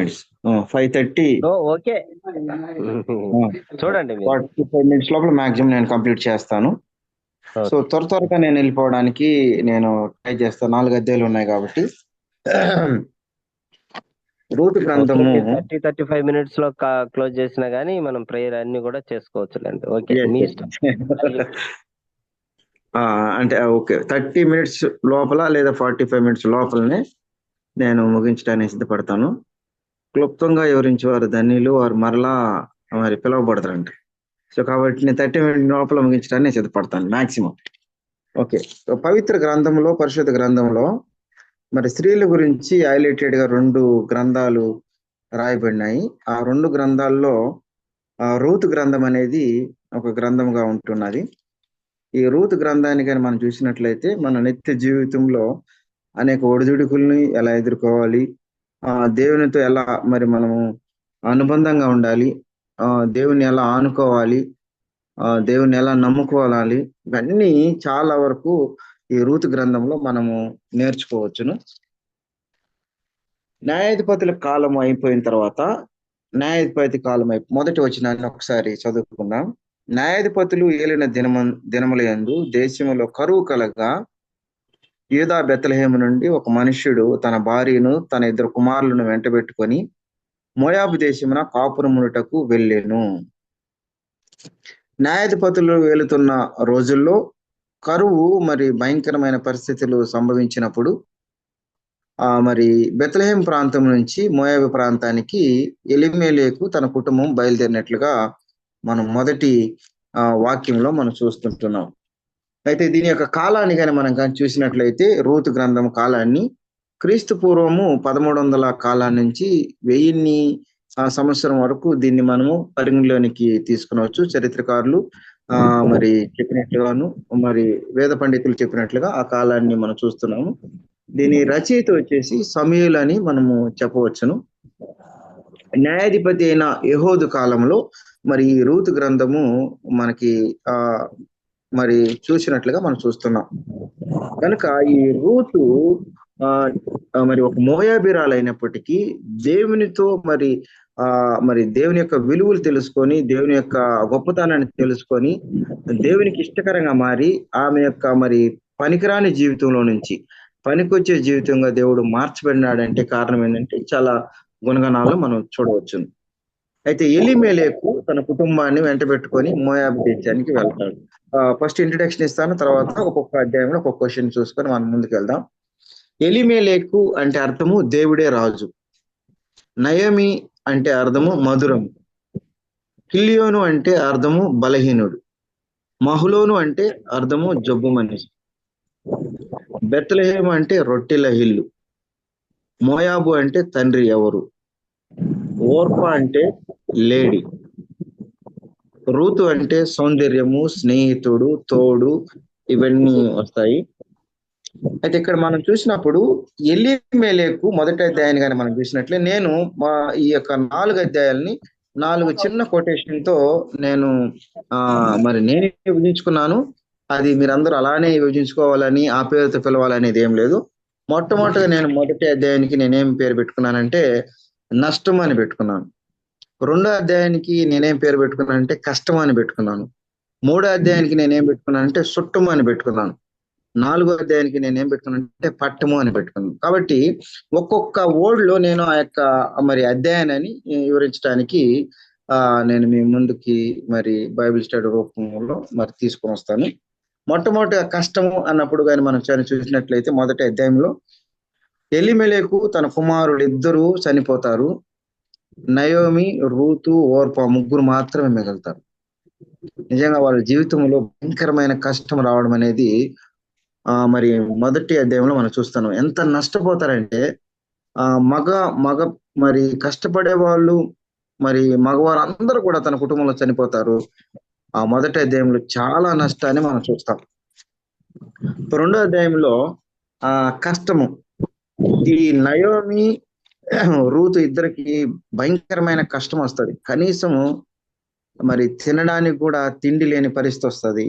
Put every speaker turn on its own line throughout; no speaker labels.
Minutes 5:30
okay చూడండి మీరు.
45 minutes లోపల మాక్సిమం నేను కంప్లీట్ చేస్తాను. సో త్వరగా నేను వెళ్ళిపోవడానికి నేను ట్రై చేస్తాను. 4 అధ్యాయాలు ఉన్నాయి కాబట్టి. రూతు గ్రంథము
35 మినిట్స్ లో క్లోజ్ చేసినా గానీ మనం ప్రేయర్ అన్ని కూడా చేసుకోవచ్చులేండి. ఓకే, మీ ఇష్టం.
అంటే ఓకే 30 మినిట్స్ లోపల లేదా 45 మినిట్స్ లోపలనే నేను ముగించడానికి సిద్ధపడతాను. క్లుప్తంగా వివరించేవారు ధన్యులు, వారు మరలా మరి పిలువబడతారంట. సో కాబట్టి నేను 30 మినిట్స్ లోపల ముగించడానికి సిద్ధపడతాను మాక్సిమం. ఓకే, పవిత్ర గ్రంథంలో, పరిశుద్ధ గ్రంథంలో మరి స్త్రీల గురించి హైలైటెడ్ గా 2 గ్రంథాలు రాయబడినాయి. ఆ 2 గ్రంథాల్లో రూతు గ్రంథం అనేది ఒక గ్రంథంగా ఉంటున్నది. ఈ రూతు గ్రంథాన్ని కానీ మనం చూసినట్లయితే మన నిత్య జీవితంలో అనేక ఒడిదుడుకుల్ని ఎలా ఎదుర్కోవాలి, దేవునితో ఎలా మరి మనము అనుబంధంగా ఉండాలి, దేవుని ఎలా ఆనుకోవాలి, దేవుని ఎలా నమ్ముకోవాలి, ఇవన్నీ చాలా వరకు ఈ రూతు గ్రంథంలో మనము నేర్చుకోవచ్చును. న్యాయాధిపతుల కాలం అయిపోయిన తర్వాత న్యాయాధిపతి కాలం మొదటి వచనాన్ని ఒకసారి చదువుకుందాం. న్యాయాధిపతులు ఏలిన దినముల యందు దేశములో కరువు కలగా యూదా బెత్లెహేము నుండి ఒక మనుష్యుడు తన భార్యను తన 2 కుమారులను వెంటబెట్టుకొని మోయాబు దేశమున కాపురమునుటకు వెళ్ళెను. న్యాయాధిపతులు వెళుతున్న రోజుల్లో కరువు మరి భయంకరమైన పరిస్థితులు సంభవించినప్పుడు మరి బెత్లెహేం ప్రాంతం నుంచి మోయాబు ప్రాంతానికి ఎలీమెలెకు తన కుటుంబం బయలుదేరినట్లుగా మనం మొదటి వాక్యంలో మనం చూస్తుంటున్నాం. అయితే దీని యొక్క కాలాన్ని కానీ మనం కానీ చూసినట్లయితే రూతు గ్రంథం కాలాన్ని క్రీస్తు పూర్వము 1300 కాలం నుంచి 1000 సంవత్సరం వరకు దీన్ని మనము పరిగణలోనికి తీసుకునవచ్చు. చరిత్రకారులు మరి చెప్పినట్లుగాను, మరి వేద పండితులు చెప్పినట్లుగా ఆ కాలాన్ని మనం చూస్తున్నాము. దీని రచయిత వచ్చేసి సమూయేలు అని మనము చెప్పవచ్చును. న్యాయాధిపతి అయిన యెహూదు కాలంలో మరి ఈ రూతు గ్రంథము మనకి మరి చూసినట్లుగా మనం చూస్తున్నాం. కనుక ఈ రూతు మరి ఒక మోయాబిరాలు అయినప్పటికీ దేవునితో మరి దేవుని యొక్క విలువలు తెలుసుకొని, దేవుని యొక్క గొప్పతనాన్ని తెలుసుకొని, దేవునికి ఇష్టకరంగా మారి ఆమె యొక్క మరి పనికిరాని జీవితంలో నుంచి పనికొచ్చే జీవితంగా దేవుడు మార్చబడినాడంటే కారణం ఏంటంటే చాలా గుణగణాలు మనం చూడవచ్చు. అయితే ఎలీమెలెకు తన కుటుంబాన్ని వెంటబెట్టుకొని మోయాబు దేశానికి వెళ్తాడు. ఫస్ట్ ఇంట్రడక్షన్ ఇస్తాను, తర్వాత ఒక్కొక్క అధ్యాయంలో ఒక్కొక్క క్వశ్చన్ చూసుకొని మనం ముందుకు వెళ్దాం. ఎలీమెలెకు అంటే అర్థము దేవుడే రాజు. నయోమి అంటే అర్థము మధురం. కిలియోను అంటే అర్థము బలహీనుడు. మహులోను అంటే అర్థము జబ్బు మనిషి. బెత్లెహేం అంటే రొట్టెల ఇల్లు. మోయాబు అంటే తండ్రి ఎవరు. ఓర్పా అంటే లేడీ. రూతు అంటే సౌందర్యము, స్నేహితుడు, తోడు, ఇవన్నీ వస్తాయి. అయితే ఇక్కడ మనం చూసినప్పుడు ఎలీమెలెకు మొదటి అధ్యాయాన్ని కానీ మనం చూసినట్లే నేను ఈ యొక్క 4 అధ్యాయాలని 4 చిన్న కొటేషన్ తో నేను నేనే విభజించుకున్నాను. అది మీరందరూ అలానే విభజించుకోవాలని, ఆ పేరుతో పిలవాలనేది ఏం లేదు. మొట్టమొదటిగా నేను మొదటి అధ్యాయానికి నేనేం పేరు పెట్టుకున్నానంటే నష్టం అని పెట్టుకున్నాను. 2వ అధ్యాయానికి నేనేం పేరు పెట్టుకున్నానంటే కష్టం అని పెట్టుకున్నాను. 3వ అధ్యాయానికి నేనేం పెట్టుకున్నానంటే సుట్టము అని పెట్టుకున్నాను. 4వ అధ్యాయానికి నేనేం పెట్టుకున్నానంటే పట్టము అని పెట్టుకున్నాను. కాబట్టి ఒక్కొక్క వర్డ్ లో నేను ఆ యొక్క మరి అధ్యాయాన్ని వివరించడానికి నేను మీ ముందుకి మరి బైబిల్ స్టడీ రూపంలో మరి తీసుకొని వస్తాను. మొట్టమొదటిగా కష్టము అన్నప్పుడు కానీ మనం చూసినట్లయితే మొదటి అధ్యాయంలో ఎలీమెలెకు తన కుమారుడు 2 చనిపోతారు. నయోమి, రూతు, ఓర్పా 3 మాత్రమే మిగులుతారు. నిజంగా వాళ్ళ జీవితంలో భయంకరమైన కష్టం రావడం అనేది మరి మొదటి అధ్యాయంలో మనం చూస్తాం. ఎంత నష్టపోతారంటే మగ మరి కష్టపడే వాళ్ళు మరి మగవారు అందరూ కూడా తన కుటుంబంలో చనిపోతారు. ఆ మొదటి అధ్యాయంలో చాలా నష్టాన్ని మనం చూస్తాం. 2వ అధ్యాయంలో కష్టము. ఈ నయోమి, రూతు ఇద్దరికి భయంకరమైన కష్టం వస్తుంది. కనీసము మరి తినడానికి కూడా తిండి లేని పరిస్థితి వస్తుంది.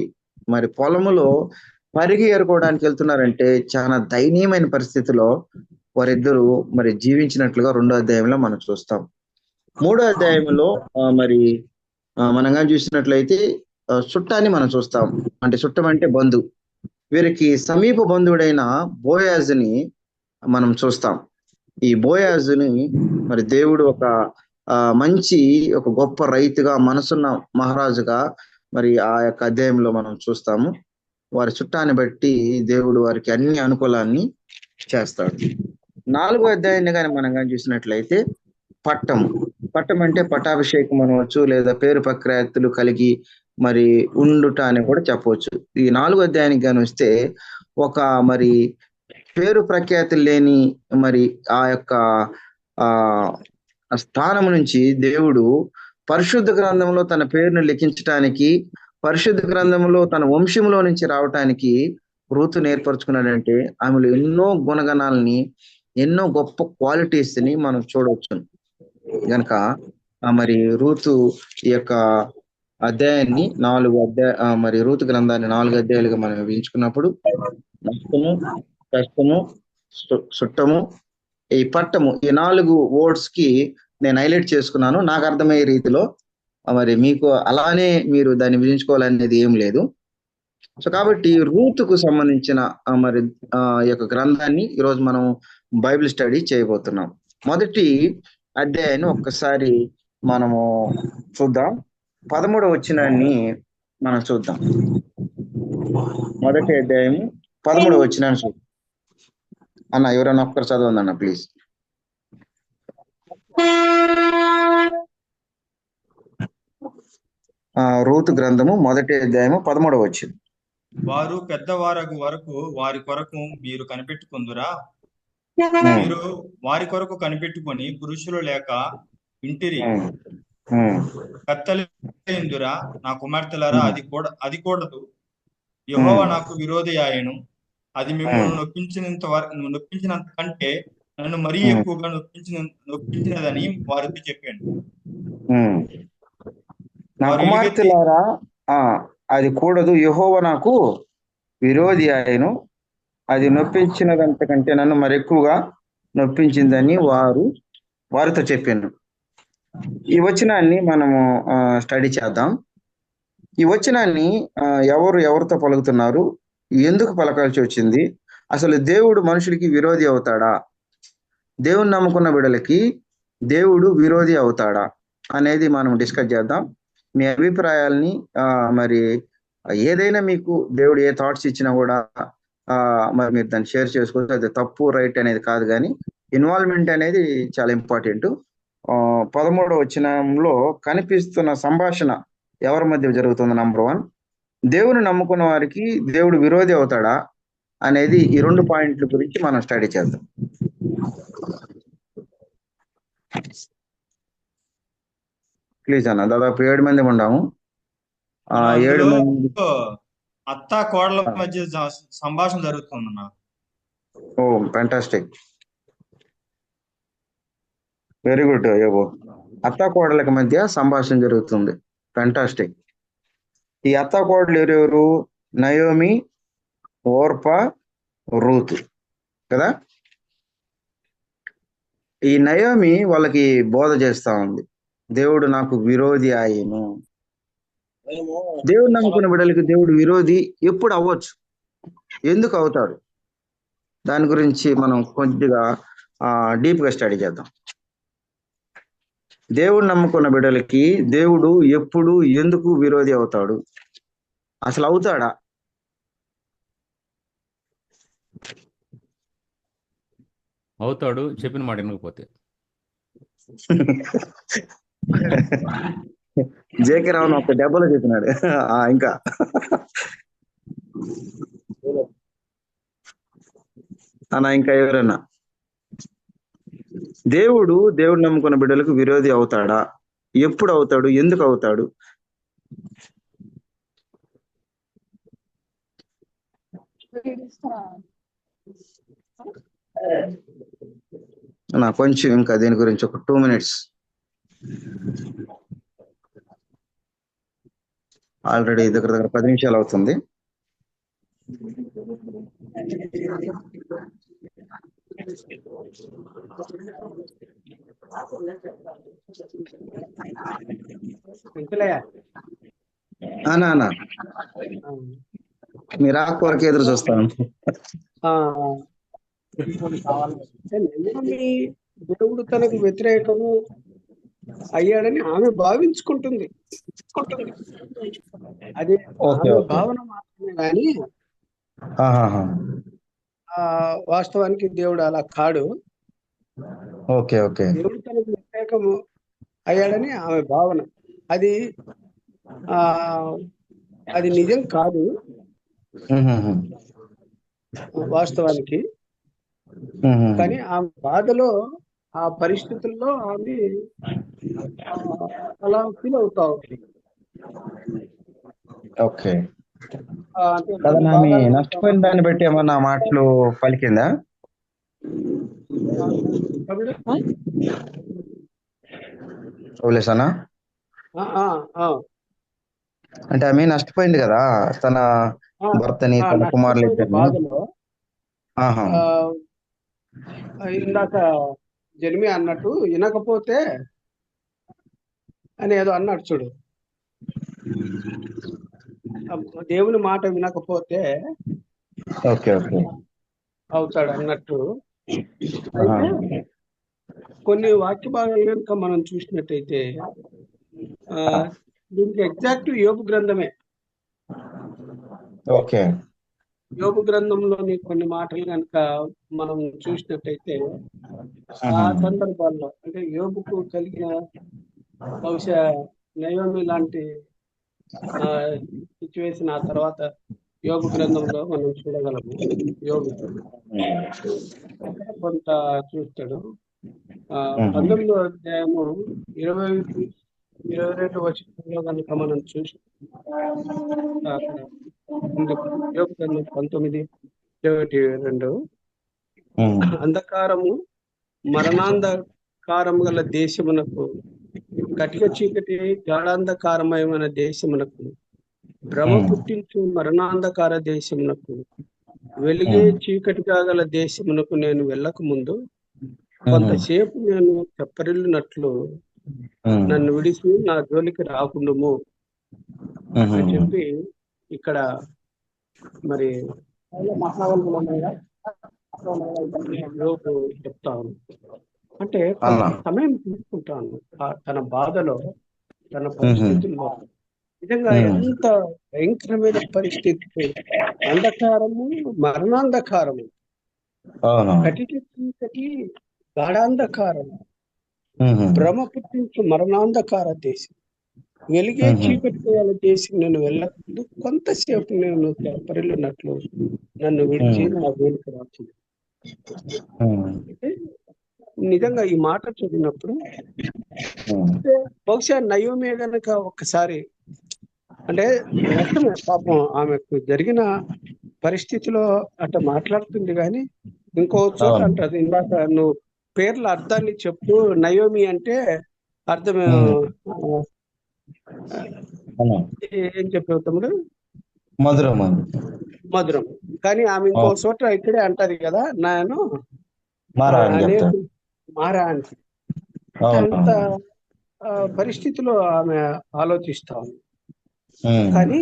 మరి పొలములో పరిగి ఏరుకోవడానికి వెళ్తున్నారంటే చాలా దయనీయమైన పరిస్థితిలో వారిద్దరూ మరి జీవించినట్లుగా 2వ అధ్యాయంలో మనం చూస్తాం. 3వ అధ్యాయంలో మరి మనం కానీ చూసినట్లయితే చుట్టాన్ని మనం చూస్తాం. అంటే చుట్టం అంటే బంధు. వీరికి సమీప బంధువుడైన బోయాజుని మనం చూస్తాం. ఈ బోయాజుని మరి దేవుడు ఒక మంచి ఒక గొప్ప రైతుగా, మనసున్న మహారాజుగా మరి ఆ యొక్క అధ్యాయంలో మనం చూస్తాము. వారి చుట్టాన్ని బట్టి దేవుడు వారికి అన్ని అనుకూలాన్ని చేస్తాడు. 4వ అధ్యాయాన్ని కానీ మనం కానీ చూసినట్లయితే పట్టం అంటే పట్టాభిషేకం అనవచ్చు, లేదా పేరు ప్రఖ్యాతులు కలిగి మరి ఉండుట అని కూడా చెప్పవచ్చు. ఈ 4వ అధ్యాయానికి కానీ వస్తే ఒక మరి పేరు ప్రఖ్యాతులు లేని మరి ఆ యొక్క స్థానం నుంచి దేవుడు పరిశుద్ధ గ్రంథంలో తన పేరును లిఖించటానికి, పరిశుద్ధ గ్రంథంలో తన వంశంలో నుంచి రావటానికి రూతును ఏర్పరచుకున్నాడంటే ఆమెలో ఎన్నో గుణగణాలని, ఎన్నో గొప్ప క్వాలిటీస్ ని మనం చూడవచ్చు. గనక మరి రూతు ఈ యొక్క అధ్యాయాన్ని 4 మరి రూతు గ్రంథాన్ని 4 అధ్యాయాలుగా మనం విభజించుకున్నప్పుడు నష్టము, కష్టము, చుట్టము, ఈ పట్టము, ఈ 4 వర్డ్స్ కి నేను హైలైట్ చేసుకున్నాను నాకు అర్థమయ్యే రీతిలో. మరి మీకు అలానే మీరు దాన్ని విభజించుకోవాలనేది ఏం లేదు. సో కాబట్టి రూతుకు సంబంధించిన మరి ఈ యొక్క గ్రంథాన్ని ఈరోజు మనం బైబిల్ స్టడీ చేయబోతున్నాం. మొదటి అధ్యాయాన్ని ఒక్కసారి మనము చూద్దాం. 13వ వచనాన్ని మనం చూద్దాం. మొదటి అధ్యాయం 13వ వచనాన్ని చూద్దాం. అన్న ఎవరైనా ఒక్కరు చదవండి అన్న ప్లీజ్. రూతు గ్రంథము మొదటి అధ్యాయము 13వ వచనం.
వారు పెద్దవారగు వరకు వారి కొరకు మీరు కనిపెట్టుకుందురా? మీరు వారి కొరకు కనిపెట్టుకొని పురుషులు లేక ఇంటిరి కత్తెలెందురా నా కుమార్తెలారా? అది కూడదు. యెహోవా నాకు విరోధి ఆయను. అది మిమ్మల్ని నొప్పించినంత కంటే నన్ను మరీ ఎక్కువగా నొప్పించినదని వారితో చెప్పాను.
నా కుమార్తెలారా, అది కూడదు, యెహోవా నాకు విరోధి ఆయను, అది నొప్పించినదంతకంటే నన్ను మరెక్కువగా నొప్పించిందని వారితో చెప్పాను. ఈ వచనాన్ని మనము స్టడీ చేద్దాం. ఈ వచనాన్ని ఎవరితో పలుకుతున్నారు, ఎందుకు పలకాల్సి వచ్చింది, అసలు దేవుడు మనుషులకి విరోధి అవుతాడా, దేవుని నమ్ముకున్న బిడ్డలకి దేవుడు విరోధి అవుతాడా అనేది మనం డిస్కస్ చేద్దాం. మీ అభిప్రాయాల్ని మరి ఏదైనా మీకు దేవుడు ఏ థాట్స్ ఇచ్చినా కూడా మరి మీరు దాన్ని షేర్ చేసుకోవచ్చు. అది తప్పు రైట్ అనేది కాదు, కానీ ఇన్వాల్వ్మెంట్ అనేది చాలా ఇంపార్టెంట్. 13వ వచనంలో కనిపిస్తున్న సంభాషణ ఎవరి మధ్య జరుగుతుంది? నంబర్ 1, దేవుని నమ్ముకున్న వారికి దేవుడు విరోధి అవుతాడా అనేది ఈ 2 పాయింట్ల గురించి మనం స్టడీ చేద్దాం. ప్లీజ్ అన్న, దాదాపు 7 మంది ఉన్నాము. 7 మంది
అత్త కోడల మధ్య సంభాషణ జరుగుతుందన్న.
ఓ ఫ్యాంటాస్టిక్, వెరీ గుడ్ యోగో. అత్త కోడలకి మధ్య సంభాషణ జరుగుతుంది, ఫ్యాంటాస్టిక్. ఈ అత్త కోడలు ఎవరెవరు? నయోమి, ఓర్పా, రూతు కదా. ఈ నయోమి వాళ్ళకి బోధ చేస్తా ఉంది, దేవుడు నాకు విరోధి ఆయను. దేవుడు నమ్ముకున్న బిడ్డలకి దేవుడు విరోధి ఎప్పుడు అవ్వచ్చు, ఎందుకు అవుతాడు, దాని గురించి మనం కొద్దిగా డీప్ గా స్టడీ చేద్దాం. దేవుడు నమ్ముకున్న బిడ్డలకి దేవుడు ఎప్పుడు ఎందుకు విరోధి అవుతాడు, అసలు అవుతాడా?
అవుతాడు, చెప్పిన మాట వినకపోతే.
జేకే రావును ఒక దెబ్బలో చెప్పినాడు. ఇంకా ఇంకా ఎవరన్నా? దేవుడు నమ్ముకున్న బిడ్డలకు విరోధి అవుతాడా, ఎప్పుడు అవుతాడు, ఎందుకు అవుతాడు? కొంచెం ఇంకా దీని గురించి ఒక 2 minutes. ఆల్రెడీ దగ్గర 10 నిమిషాలు అవుతుంది.
అంకులయ్య,
అనా అనా మీరు ఆ కొరకు ఎదురు చూస్తాను.
నయోమి దేవుడు తనకు వ్యతిరేకము అయ్యాడని ఆమె భావించుకుంటుంది. అది
ఓకే
ఆమె
ఓకే.
భావన మాత్రమే కానీ
ఆహాహా.
వాస్తవానికి దేవుడు అలా కాడు.
Okay okay.
దేవుడు తనకు వ్యతిరేకము అయ్యాడని ఆమె భావన. అది ఆ అది నిజం కాదు
ఉహుహు.
వాస్తవానికి.
ఉహుహు.
కానీ ఆమె బాధలో, ఆ పరిస్థితుల్లో ఆమె ఆ, అలా ఫీల్ అవుతా ఉంది.
ఓకే.
అంటే
కదా
కొన్ని
ఆమె
భాగాలు
నష్టపోయిన దాన్ని బట్టి ఏమన్నా మాటలు పలికిందా?
తమిళ?
ఓలేసనా?
ఆ, ఆ, ఆ,
అంటే ఆమె నష్టపోయింది కదా తన
ఆ,
భర్తని,
ఆ,
తన కుమారులు
నష్టపోయిన
ఇద్దరిని.
బాధలో
ఆహా.
ఆ, ఇందాక జర్మి అన్నట్టు వినకపోతే అని ఏదో అన్నాడు చూడు. ఆ, దేవుని మాట వినకపోతే
ఓకే ఓకే.
అవుతాడు అన్నట్టు.
ఆహా.
అయితే కొన్ని వాక్య భాగాలు కనుక మనం చూసినట్టయితే ఆ, దీనికి ఎగ్జాక్ట్ యోబు గ్రంథమే.
ఓకే.
యోబు గ్రంథంలోని కొన్ని మాటలు కనుక మనం చూసినట్టయితే ఆ
ఆహా.
సందర్భాల్లో అంటే యోబుకు కలిగిన బహుశా నయోమి లాంటి సిచ్యువేషన్ ఆ తర్వాత యోబు గ్రంథంలో మనం చూడగలము. యోబు అక్కడ కొంత చూస్తాడు. 19వ అధ్యాయము 22 వచనంలో కనుక మనం చూసి అక్కడ యోబు గ్రంథం 19:22 అంధకారము మరణాంధకారము గల దేశమునకు, కటిక చీకటి గాఢాంధకారమయమైన దేశమునకు, భ్రమ పుట్టించు మరణాంధకార దేశమునకు, వెలిగే చీకటిగా గల దేశమునకు నేను వెళ్ళక ముందు కొంతసేపు నేను తెప్పరిల్లినట్లు నన్ను విడిచి నా జోలికి రాకుండుము అని చెప్పి ఇక్కడ మరి యోబు చెప్తాను. అంటే కొంత సమయం తీసుకుంటాను తన బాధలో, తన పరిస్థితుల్లో. నిజంగా ఎంత భయంకరమైన పరిస్థితి! అంధకారము, మరణాంధకారము, కటిక చీకటి గాఢాంధకారము, భ్రమ పుట్టించు మరణాంధకార దేశం, వెలిగే చీకటి గల దేశం నేను వెళ్ళకుండా కొంతసేపు నేను తెప్పరిల్లినట్లు నన్ను విడిచి నా వేలికి రాచింది. అంటే నిజంగా ఈ మాట చదివినప్పుడు బహుశా నయోమి గనక ఒక్కసారి, అంటే నిజమే పాపం ఆమెకు జరిగిన పరిస్థితిలో అట్లా మాట్లాడుతుంది, కానీ ఇంకో చోట అంటది, ఇందాక నువ్వు పేర్ల అర్థాన్ని చెప్పు. నయోమి అంటే అర్థం ఏం చెప్పావు తమ్ముడు?
మధురం.
మధురం. కానీ ఆమె ఇంకో చోట ఇక్కడే అంటది కదా, నేను మారా అని. అంత పరిస్థితిలో ఆమె ఆలోచిస్తా ఉంది. కానీ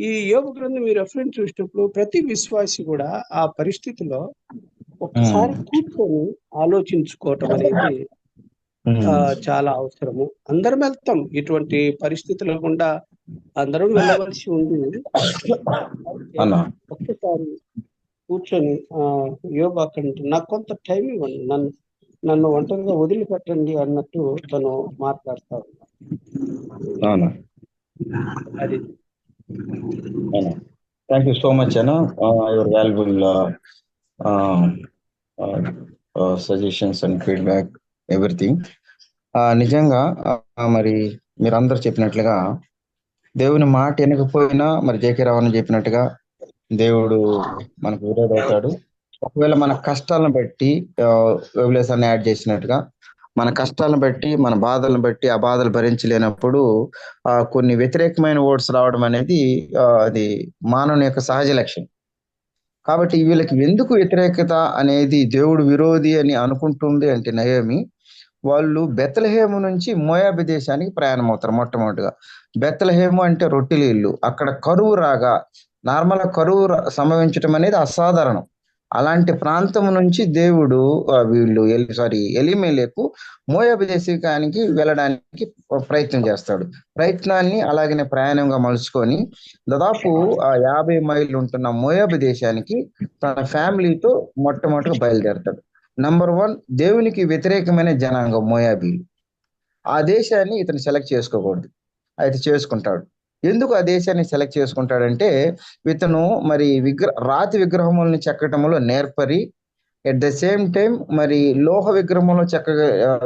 ఈ యోబు గ్రంథం ఈ రెఫరెన్స్ చూసినప్పుడు ప్రతి విశ్వాసి కూడా ఆ పరిస్థితిలో ఒకసారి కూర్చొని ఆలోచించుకోవటం అనేది చాలా అవసరము. అందరం వెళ్తాం, ఇటువంటి పరిస్థితుల గుండా అందరం వెళ్ళవలసి ఉంది. ఒక్కసారి కూర్చొని యోబు అక్కడ నాకు కొంత టైం ఇవ్వండి, నన్ను ఒంటరిగా వదిలిపెట్టండి అన్నట్టు తను మాట్లాడతా ఉన్నాను. అది.
థ్యాంక్ యూ సో మచ్ అన్న, your valuable suggestions and feedback, everything. నిజంగా మరి మీరందరూ చెప్పినట్లుగా దేవుని మాట వినకపోయినా మరి జేకే రావణ చెప్పినట్టుగా దేవుడు మనకు విరోధవుతాడు. ఒకవేళ మన కష్టాలను బట్టి వివలేసాన్ని యాడ్ చేసినట్టుగా మన కష్టాలను బట్టి, మన బాధలను బట్టి, ఆ బాధలు భరించలేనప్పుడు కొన్ని వ్యతిరేకమైన వర్డ్స్ రావడం అనేది అది మానవుని యొక్క సహజ లక్షణం. కాబట్టి వీళ్ళకి ఎందుకు వ్యతిరేకత అనేది దేవుడు విరోధి అని అనుకుంటుంది అంటే నయోమి, వాళ్ళు బెత్లెహేము నుంచి మోయాబు దేశానికి ప్రయాణం అవుతారు మొట్టమొదటిగా. బెత్లెహేము అంటే రొట్టెల ఇల్లు. అక్కడ కరువు రాగా, నార్మల్ కరువు సంభవించటం అనేది అసాధారణం. అలాంటి ప్రాంతం నుంచి దేవుడు ఎలీమెలెకు మోయాబు దేశానికి వెళ్ళడానికి ప్రయత్నం చేస్తాడు. ప్రయత్నాన్ని అలాగనే ప్రయాణంగా మలుచుకొని దాదాపు 50 మైళ్ళు ఉంటున్న మోయాబు దేశానికి తన ఫ్యామిలీతో మొట్టమొదటిగా బయలుదేరతాడు. నంబర్ 1, దేవునికి వ్యతిరేకమైన జనాంగం మోయాబీలు. ఆ దేశాన్ని ఇతను సెలెక్ట్ చేసుకోకూడదు, అయితే చేసుకుంటాడు. ఎందుకు ఆ దేశాన్ని సెలెక్ట్ చేసుకుంటాడంటే, ఇతను మరి రాతి విగ్రహములను చెక్కటంలో నేర్పరి, ఎట్ ద సేమ్ టైం మరి లోహ విగ్రహంలో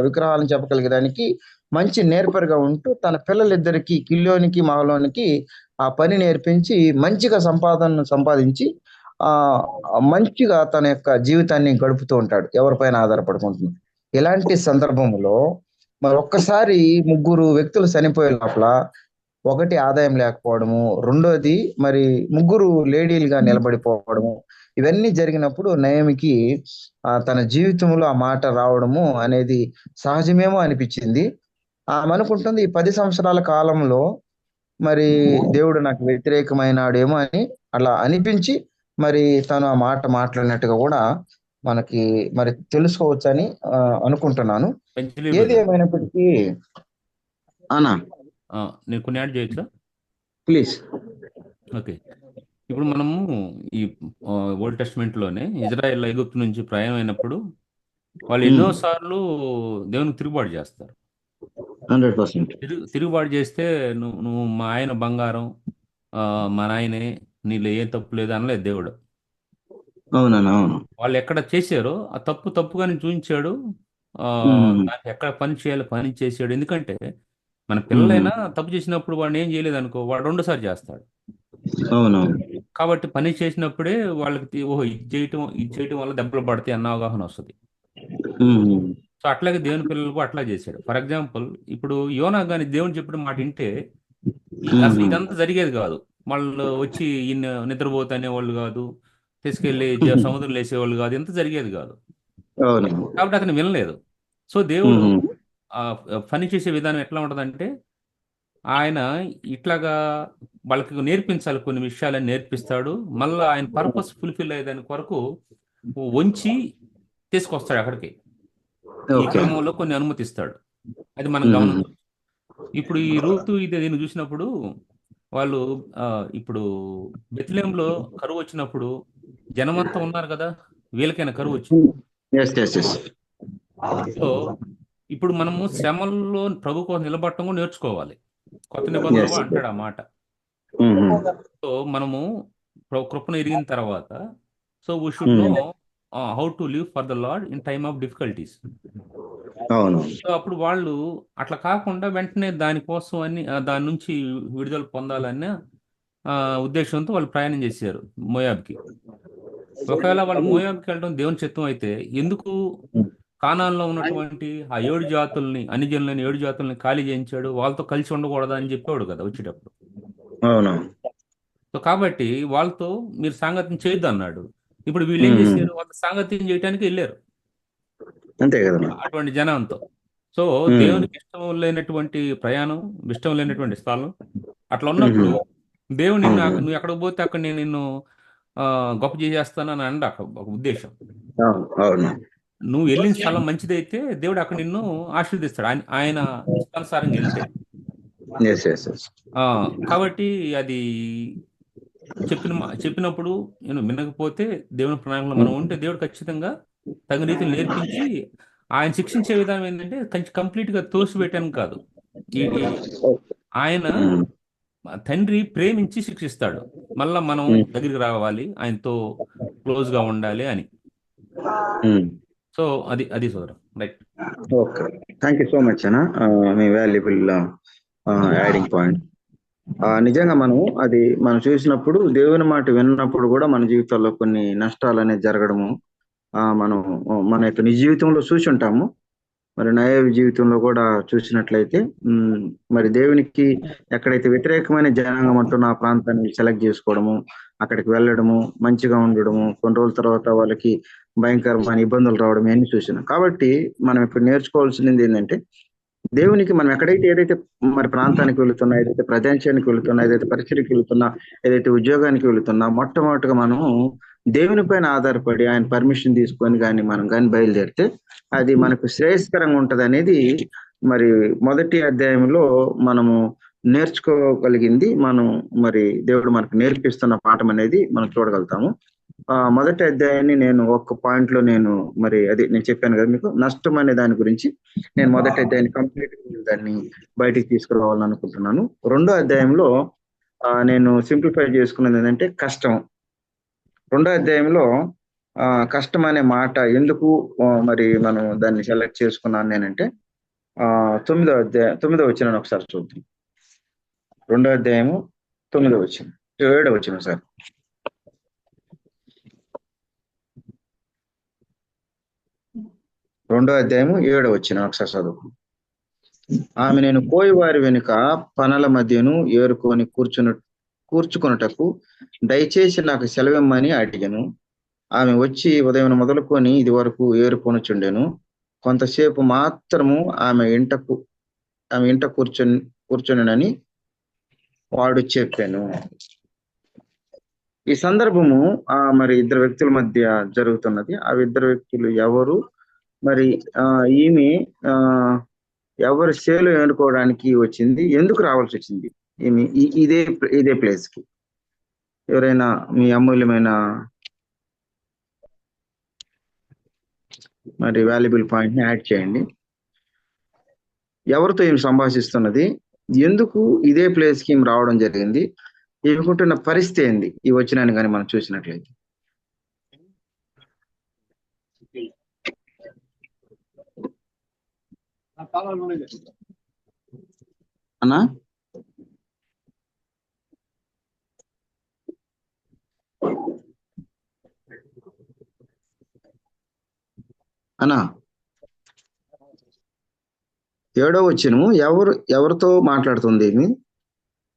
విగ్రహాలను చెప్పగలిగడానికి మంచి నేర్పరిగా ఉంటూ తన పిల్లలిద్దరికి, కిల్లోనికి మహలోనికి ఆ పని నేర్పించి మంచిగా సంపాదించి మంచిగా తన యొక్క జీవితాన్ని గడుపుతూ ఉంటాడు, ఎవరిపైన ఆధారపడుకుంటున్నాడు. ఇలాంటి సందర్భంలో మరి ఒక్కసారి 3 వ్యక్తులు చనిపోయే లోపల, ఒకటి ఆదాయం లేకపోవడము, రెండోది మరి 3 లేడీలుగా నిలబడిపోవడము, ఇవన్నీ జరిగినప్పుడు నయోమికి తన జీవితంలో ఆ మాట రావడము అనేది సహజమేమో అనిపించింది. ఆమె అనుకుంటుంది, ఈ 10 సంవత్సరాల కాలంలో మరి దేవుడు నాకు వ్యతిరేకమైనాడేమో అని అలా అనిపించి మరి తను ఆ మాట మాట్లాడినట్టుగా కూడా మనకి మరి తెలుసుకోవచ్చని అనుకుంటున్నాను. ఏది ఏమైనప్పటికీ అన్నా
నేను కొన్ని యాడ్ చేయొచ్చా?
ప్లీజ్.
ఓకే, ఇప్పుడు మనము ఈ ఓల్డ్ టెస్ట్మెంట్ లోనే ఇజ్రాయెల్ ఐగుప్తు నుంచి ప్రయాణం అయినప్పుడు వాళ్ళు ఎన్నోసార్లు దేవునికి తిరుగుబాటు చేస్తారు.
100%.
తిరుగుబాటు చేస్తే నువ్వు మా ఆయన బంగారం, మా నాయనే, నీళ్ళు ఏం తప్పు లేదు అనలేదు దేవుడు.
అవునన్నా, అవును.
వాళ్ళు ఎక్కడ చేశారో ఆ తప్పుగానే చూపించాడు. దానికి ఎక్కడ పని చేయాలో పని చేసాడు. ఎందుకంటే మన పిల్లలైనా తప్పు చేసినప్పుడు వాడిని ఏం చేయలేదు అనుకో, వాడు 2సారి చేస్తాడు.
అవునవును.
కాబట్టి పని చేసినప్పుడే వాళ్ళకి ఓహో ఇది చేయటం వల్ల దెబ్బలు పడతాయి అన్న అవగాహన వస్తుంది. సో అట్లాగే దేవుని పిల్లలకు అట్లా చేశాడు. ఫర్ ఎగ్జాంపుల్, ఇప్పుడు యోనా గాని దేవుని చెప్పిన మాట వింటే అసలు ఇదంతా జరిగేది కాదు. వాళ్ళు వచ్చి ఈయన నిద్రపోతే అనేవాళ్ళు కాదు, తీసుకెళ్లి సముద్రంలో వేసేవాళ్ళు కాదు, ఎంత జరిగేది కాదు. కాబట్టి అతను వినలేదు. సో దేవుడు పని చేసే విధానం ఎట్లా ఉంటుందంటే, ఆయన ఇట్లాగా వాళ్ళకి నేర్పించాలి, కొన్ని విషయాలని నేర్పిస్తాడు. మళ్ళీ ఆయన పర్పస్ ఫుల్ఫిల్ అయ్యేదాని కొరకు వంచి తీసుకొస్తాడు అక్కడికి. ఈ క్రమంలో కొన్ని అనుమతిస్తాడు. అది మనం గమనించవచ్చు. ఇప్పుడు ఈ రూతు దీన్ని చూసినప్పుడు వాళ్ళు ఇప్పుడు బెత్లెహేంలో కరువు వచ్చినప్పుడు జనమంతా ఉన్నారు కదా, వీళ్ళకైనా కరువు వచ్చింది. సో ఇప్పుడు మనము శ్రమల్లో ప్రభు కోసం నిలబడటం కూడా నేర్చుకోవాలి. కొత్త నిబంధనలు అంటాడు ఆ మాట. సో మనము కృపను ఎరిగిన తర్వాత, so we should know how to live for the lord in time of difficulties. So అప్పుడు వాళ్ళు అట్లా కాకుండా వెంటనే దానికోసం అని దాని నుంచి విడుదల పొందాలన్న ఉద్దేశంతో వాళ్ళు ప్రయాణం చేశారు మోయాబ్కి. ఒకవేళ వాళ్ళు మోయాబ్కి వెళ్ళడం దేవుని చిత్తం అయితే, ఎందుకు కానాన్లో ఉన్నటువంటి ఆ 7 జాతుల్ని, అన్ని జనులైన 7 జాతుల్ని ఖాళీ చేయించాడు? వాళ్ళతో కలిసి ఉండకూడదా అని చెప్పాడు కదా వచ్చేటప్పుడు. సో కాబట్టి వాళ్ళతో మీరు సాంగత్యం చేయొద్దు అన్నాడు. ఇప్పుడు వీళ్ళు ఏం చేశారు? వాళ్ళ సాంగత్యం చేయడానికి వెళ్ళారు,
అంతే కదా,
అటువంటి జనంతో. సో దేవునికి ఇష్టం లేనటువంటి ప్రయాణం, ఇష్టం లేనటువంటి స్థలం, అట్లా ఉన్నప్పుడు దేవుడు నువ్వు ఎక్కడికి పోతే అక్కడ నేను నిన్ను గొప్ప చేసేస్తానని అండ అక్కడ ఒక ఉద్దేశం. నువ్వు వెళ్ళిన స్థలం మంచిదైతే దేవుడు అక్కడ నిన్ను ఆశీర్దిస్తాడు, ఆయన ఇష్టానుసారంగా వెళ్తే. కాబట్టి అది చెప్పినప్పుడు నేను వినకపోతే దేవుని ప్రణాళికలో మనం ఉంటే దేవుడు ఖచ్చితంగా తగిన రీతిని నేర్పించి, ఆయన శిక్షించే విధానం ఏంటంటే కంప్లీట్ గా తోసిపెట్టాను కాదు, ఆయన తండ్రి ప్రేమించి శిక్షిస్తాడు. మళ్ళా మనం దగ్గరికి రావాలి, ఆయనతో క్లోజ్ గా ఉండాలి అని. సో అది సోదరం, right.
Okay, thank you so much అన్న, మీ వాల్యుబుల్ యాడింగ్ పాయింట్. నిజంగా మనం చూసినప్పుడు, దేవుని మాట విన్నప్పుడు కూడా మన జీవితాల్లో కొన్ని నష్టాలు అనేది జరగడము మనం మన యొక్క నిజ జీవితంలో చూసి ఉంటాము. మరి నయోమి జీవితంలో కూడా చూసినట్లయితే మరి దేవునికి ఎక్కడైతే వ్యతిరేకమైన జనాంగం అంటున్న ఆ ప్రాంతాన్ని సెలెక్ట్ చేసుకోవడము, అక్కడికి వెళ్ళడము, మంచిగా ఉండడము, కొన్ని రోజుల తర్వాత వాళ్ళకి భయంకరమైన ఇబ్బందులు రావడం ఇవన్నీ చూసినాం. కాబట్టి మనం ఇప్పుడు నేర్చుకోవాల్సింది ఏంటంటే, దేవునికి మనం ఎక్కడైతే ఏదైతే మరి ప్రాంతానికి వెళుతున్నా, ఏదైతే ప్రదేశానికి వెళుతున్నా, ఏదైతే పరిచయకి వెళుతున్నా, ఏదైతే ఉద్యోగానికి వెళుతున్నా, మొట్టమొదటిగా మనము దేవుని పైన ఆధారపడి ఆయన పర్మిషన్ తీసుకొని మనం కానీ బయలుదేరితే అది మనకు శ్రేయస్కరంగా ఉంటది అనేది మరి మొదటి అధ్యాయంలో మనము నేర్చుకోగలిగింది. మనం మరి దేవుడు మనకు నేర్పిస్తున్న పాఠం అనేది మనం చూడగలుగుతాము. మొదటి అధ్యాయాన్ని నేను ఒక్క పాయింట్ లో నేను చెప్పాను కదా మీకు, నష్టం అనే దాని గురించి నేను మొదటి అధ్యాయాన్ని కంప్లీట్ దాన్ని బయటికి తీసుకురావాలని అనుకుంటున్నాను. రెండో అధ్యాయంలో నేను సింప్లిఫై చేసుకున్నది ఏంటంటే కష్టం. రెండో అధ్యాయంలో కష్టం అనే మాట ఎందుకు మరి మనం దాన్ని సెలెక్ట్ చేసుకున్నాను నేనంటే 9వ వచనం ఒకసారి చూద్దాం. రెండో అధ్యాయము 9వ వచనం, 7వ వచనం సార్. రెండో అధ్యాయము 7వ వచనం ఒకసారి చదువు. ఆమె నేను కోయివారి వెనుక పనల మధ్యను ఏరుకొని కూర్చుకొనుటకు దయచేసి నాకు సెలవిమ్మని అడిగాను. ఆమె వచ్చి ఉదయం మొదలుకొని ఇది వరకు ఏరుకొనుచుండెను. కొంతసేపు మాత్రము ఆమె ఇంట కూర్చొనినని వాడు చెప్పాను. ఈ సందర్భము మరి ఇద్దరు వ్యక్తుల మధ్య జరుగుతున్నది. ఆ ఇద్దరు వ్యక్తులు ఎవరు, మరి ఈమె ఎవరు సేలు ఎన్నుకోవడానికి వచ్చింది, ఎందుకు రావాల్సి వచ్చింది ఈమె ఇదే ప్లేస్ కి? ఎవరైనా మీ అమూల్యమైన మరి వాల్యుబుల్ పాయింట్ ని యాడ్ చేయండి. ఎవరితో ఈమె సంభాషిస్తున్నది, ఎందుకు ఇదే ప్లేస్ కి ఈమె రావడం జరిగింది, ఈమెకుంటున్న పరిస్థితి ఏంది ఈ వచనాన్ని కానీ మనం చూసినట్లయితే? అన్నా అన్నా 7వ వచనం ఎవరితో మాట్లాడుతుంది ఈమె,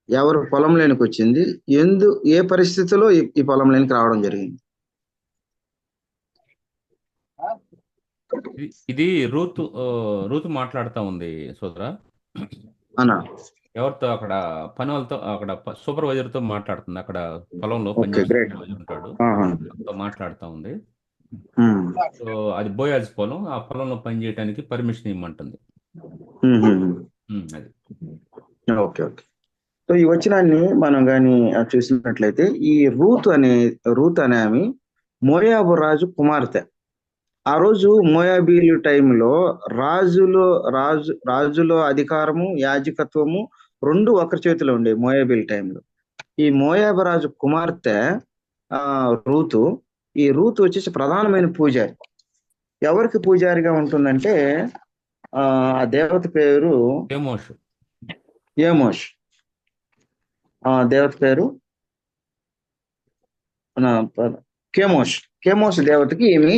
ఎవరు పొలంలోనికి వచ్చింది, ఏ పరిస్థితిలో ఈ పొలంలోనికి రావడం జరిగింది?
ఇది రూతు మాట్లాడుతూ ఉంది సోదరా.
అన్నా
ఎవరితో? అక్కడ పని వాళ్ళతో, అక్కడ సూపర్వైజర్ తో మాట్లాడుతుంది. అక్కడ పొలంలో ఉంటాడు, మాట్లాడుతూ ఉంది. సో అది బోయాజ్ పొలం, ఆ పొలంలో పని చేయడానికి పర్మిషన్ ఇవ్వమంటుంది. అది
ఓకే. సో ఈ వచనాన్ని మనం కానీ చూసినట్లయితే, ఈ రూత్ అనే ఆమె మోయాబు రాజు కుమార్తె. ఆ రోజు మోయాబీలు టైంలో రాజులో అధికారము, యాజకత్వము రెండు ఒకరి చేతిలో ఉండే మోయాబీల టైంలో. ఈ మోయాబు రాజు కుమార్తె రూతు. ఈ రూతు వచ్చేసి ప్రధానమైన పూజారి. ఎవరికి పూజారిగా ఉంటుందంటే ఆ దేవత పేరు ఏమోష్. దేవత పేరు కేమోష్ దేవతకి ఏమి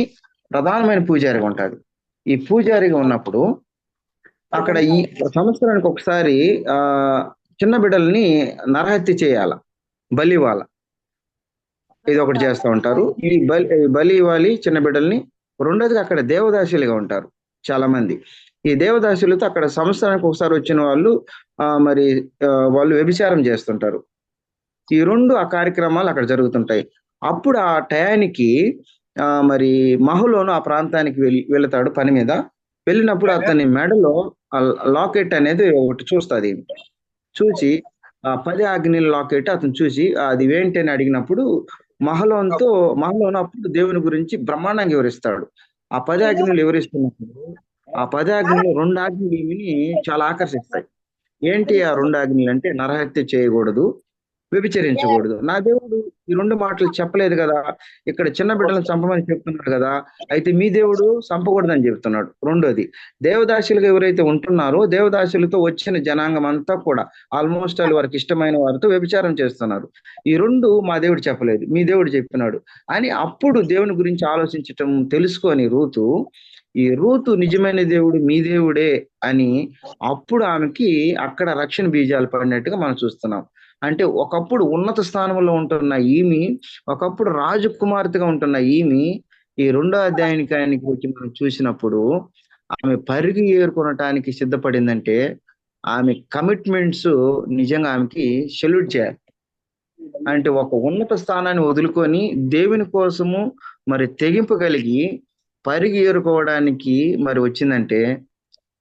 ప్రధానమైన పూజారిగా ఉంటుంది. ఈ పూజారిగా ఉన్నప్పుడు అక్కడ ఈ సంవత్సరానికి ఒకసారి చిన్న బిడ్డల్ని నరహత్య చేయాల, బలి ఇవ్వాల. ఇది ఒకటి చేస్తూ ఉంటారు. ఈ బలి ఇవ్వాలి చిన్న బిడ్డల్ని. రెండోదిగా అక్కడ దేవదాసులుగా ఉంటారు చాలా మంది. ఈ దేవదాసులతో అక్కడ సంవత్సరానికి ఒకసారి వచ్చిన వాళ్ళు వాళ్ళు వ్యభిచారం చేస్తుంటారు. ఈ ఆ కార్యక్రమాలు అక్కడ జరుగుతుంటాయి. అప్పుడు ఆ టయానికి మరి మహులోను ఆ ప్రాంతానికి వెళతాడు పని మీద. వెళ్ళినప్పుడు అతని మెడలో లాకెట్ అనేది ఒకటి చూస్తుంది. చూసి 10 ఆజ్ఞల లాకెట్ అతను చూసి అది ఏంటి అని అడిగినప్పుడు మహలోను అప్పుడు దేవుని గురించి బ్రహ్మాండంగా వివరిస్తాడు. ఆ 10 ఆజ్ఞలు వివరిస్తున్నప్పుడు ఆ 10 ఆజ్ఞలు 2 ఆజ్ఞలు ఈమెని చాలా ఆకర్షిస్తాయి. ఏంటి ఆ 2 ఆజ్ఞలు అంటే, నరహత్య చేయకూడదు, వ్యభిచరించకూడదు. నా దేవుడు ఈ 2 మాటలు చెప్పలేదు కదా, ఇక్కడ చిన్న బిడ్డలను చంపమని చెప్తున్నాడు కదా, అయితే మీ దేవుడు చంపకూడదని చెప్తున్నాడు. రెండోది, దేవదాసులుగా ఎవరైతే ఉంటున్నారో దేవదాసులతో వచ్చిన జనాంగం అంతా కూడా ఆల్మోస్ట్ వారికి ఇష్టమైన వారితో వ్యభిచారం చేస్తున్నారు. ఈ 2 మా దేవుడు చెప్పలేదు, మీ దేవుడు చెప్పినాడు అని అప్పుడు దేవుని గురించి ఆలోచించటం తెలుసుకొని రూతు ఈ రూతు నిజమైన దేవుడు మీ దేవుడే అని అప్పుడు ఆమెకి అక్కడ రక్షణ బీజాలు పడినట్టుగా మనం చూస్తున్నాం. అంటే ఒకప్పుడు ఉన్నత స్థానంలో ఉంటున్న ఈమె, ఒకప్పుడు రాజకుమార్తెగా ఉంటున్న ఈమె ఈ 2వ అధ్యాయానికి వచ్చి మనం చూసినప్పుడు ఆమె పరిగి ఏరుకొనటానికి సిద్ధపడిందంటే ఆమె కమిట్మెంట్స్ నిజంగా ఆమెకి సెల్యూట్ చేయాలి. అంటే ఒక ఉన్నత స్థానాన్ని వదులుకొని దేవుని కోసము మరి తెగింపు కలిగి పరిగి ఏరుకోవడానికి మరి వచ్చిందంటే,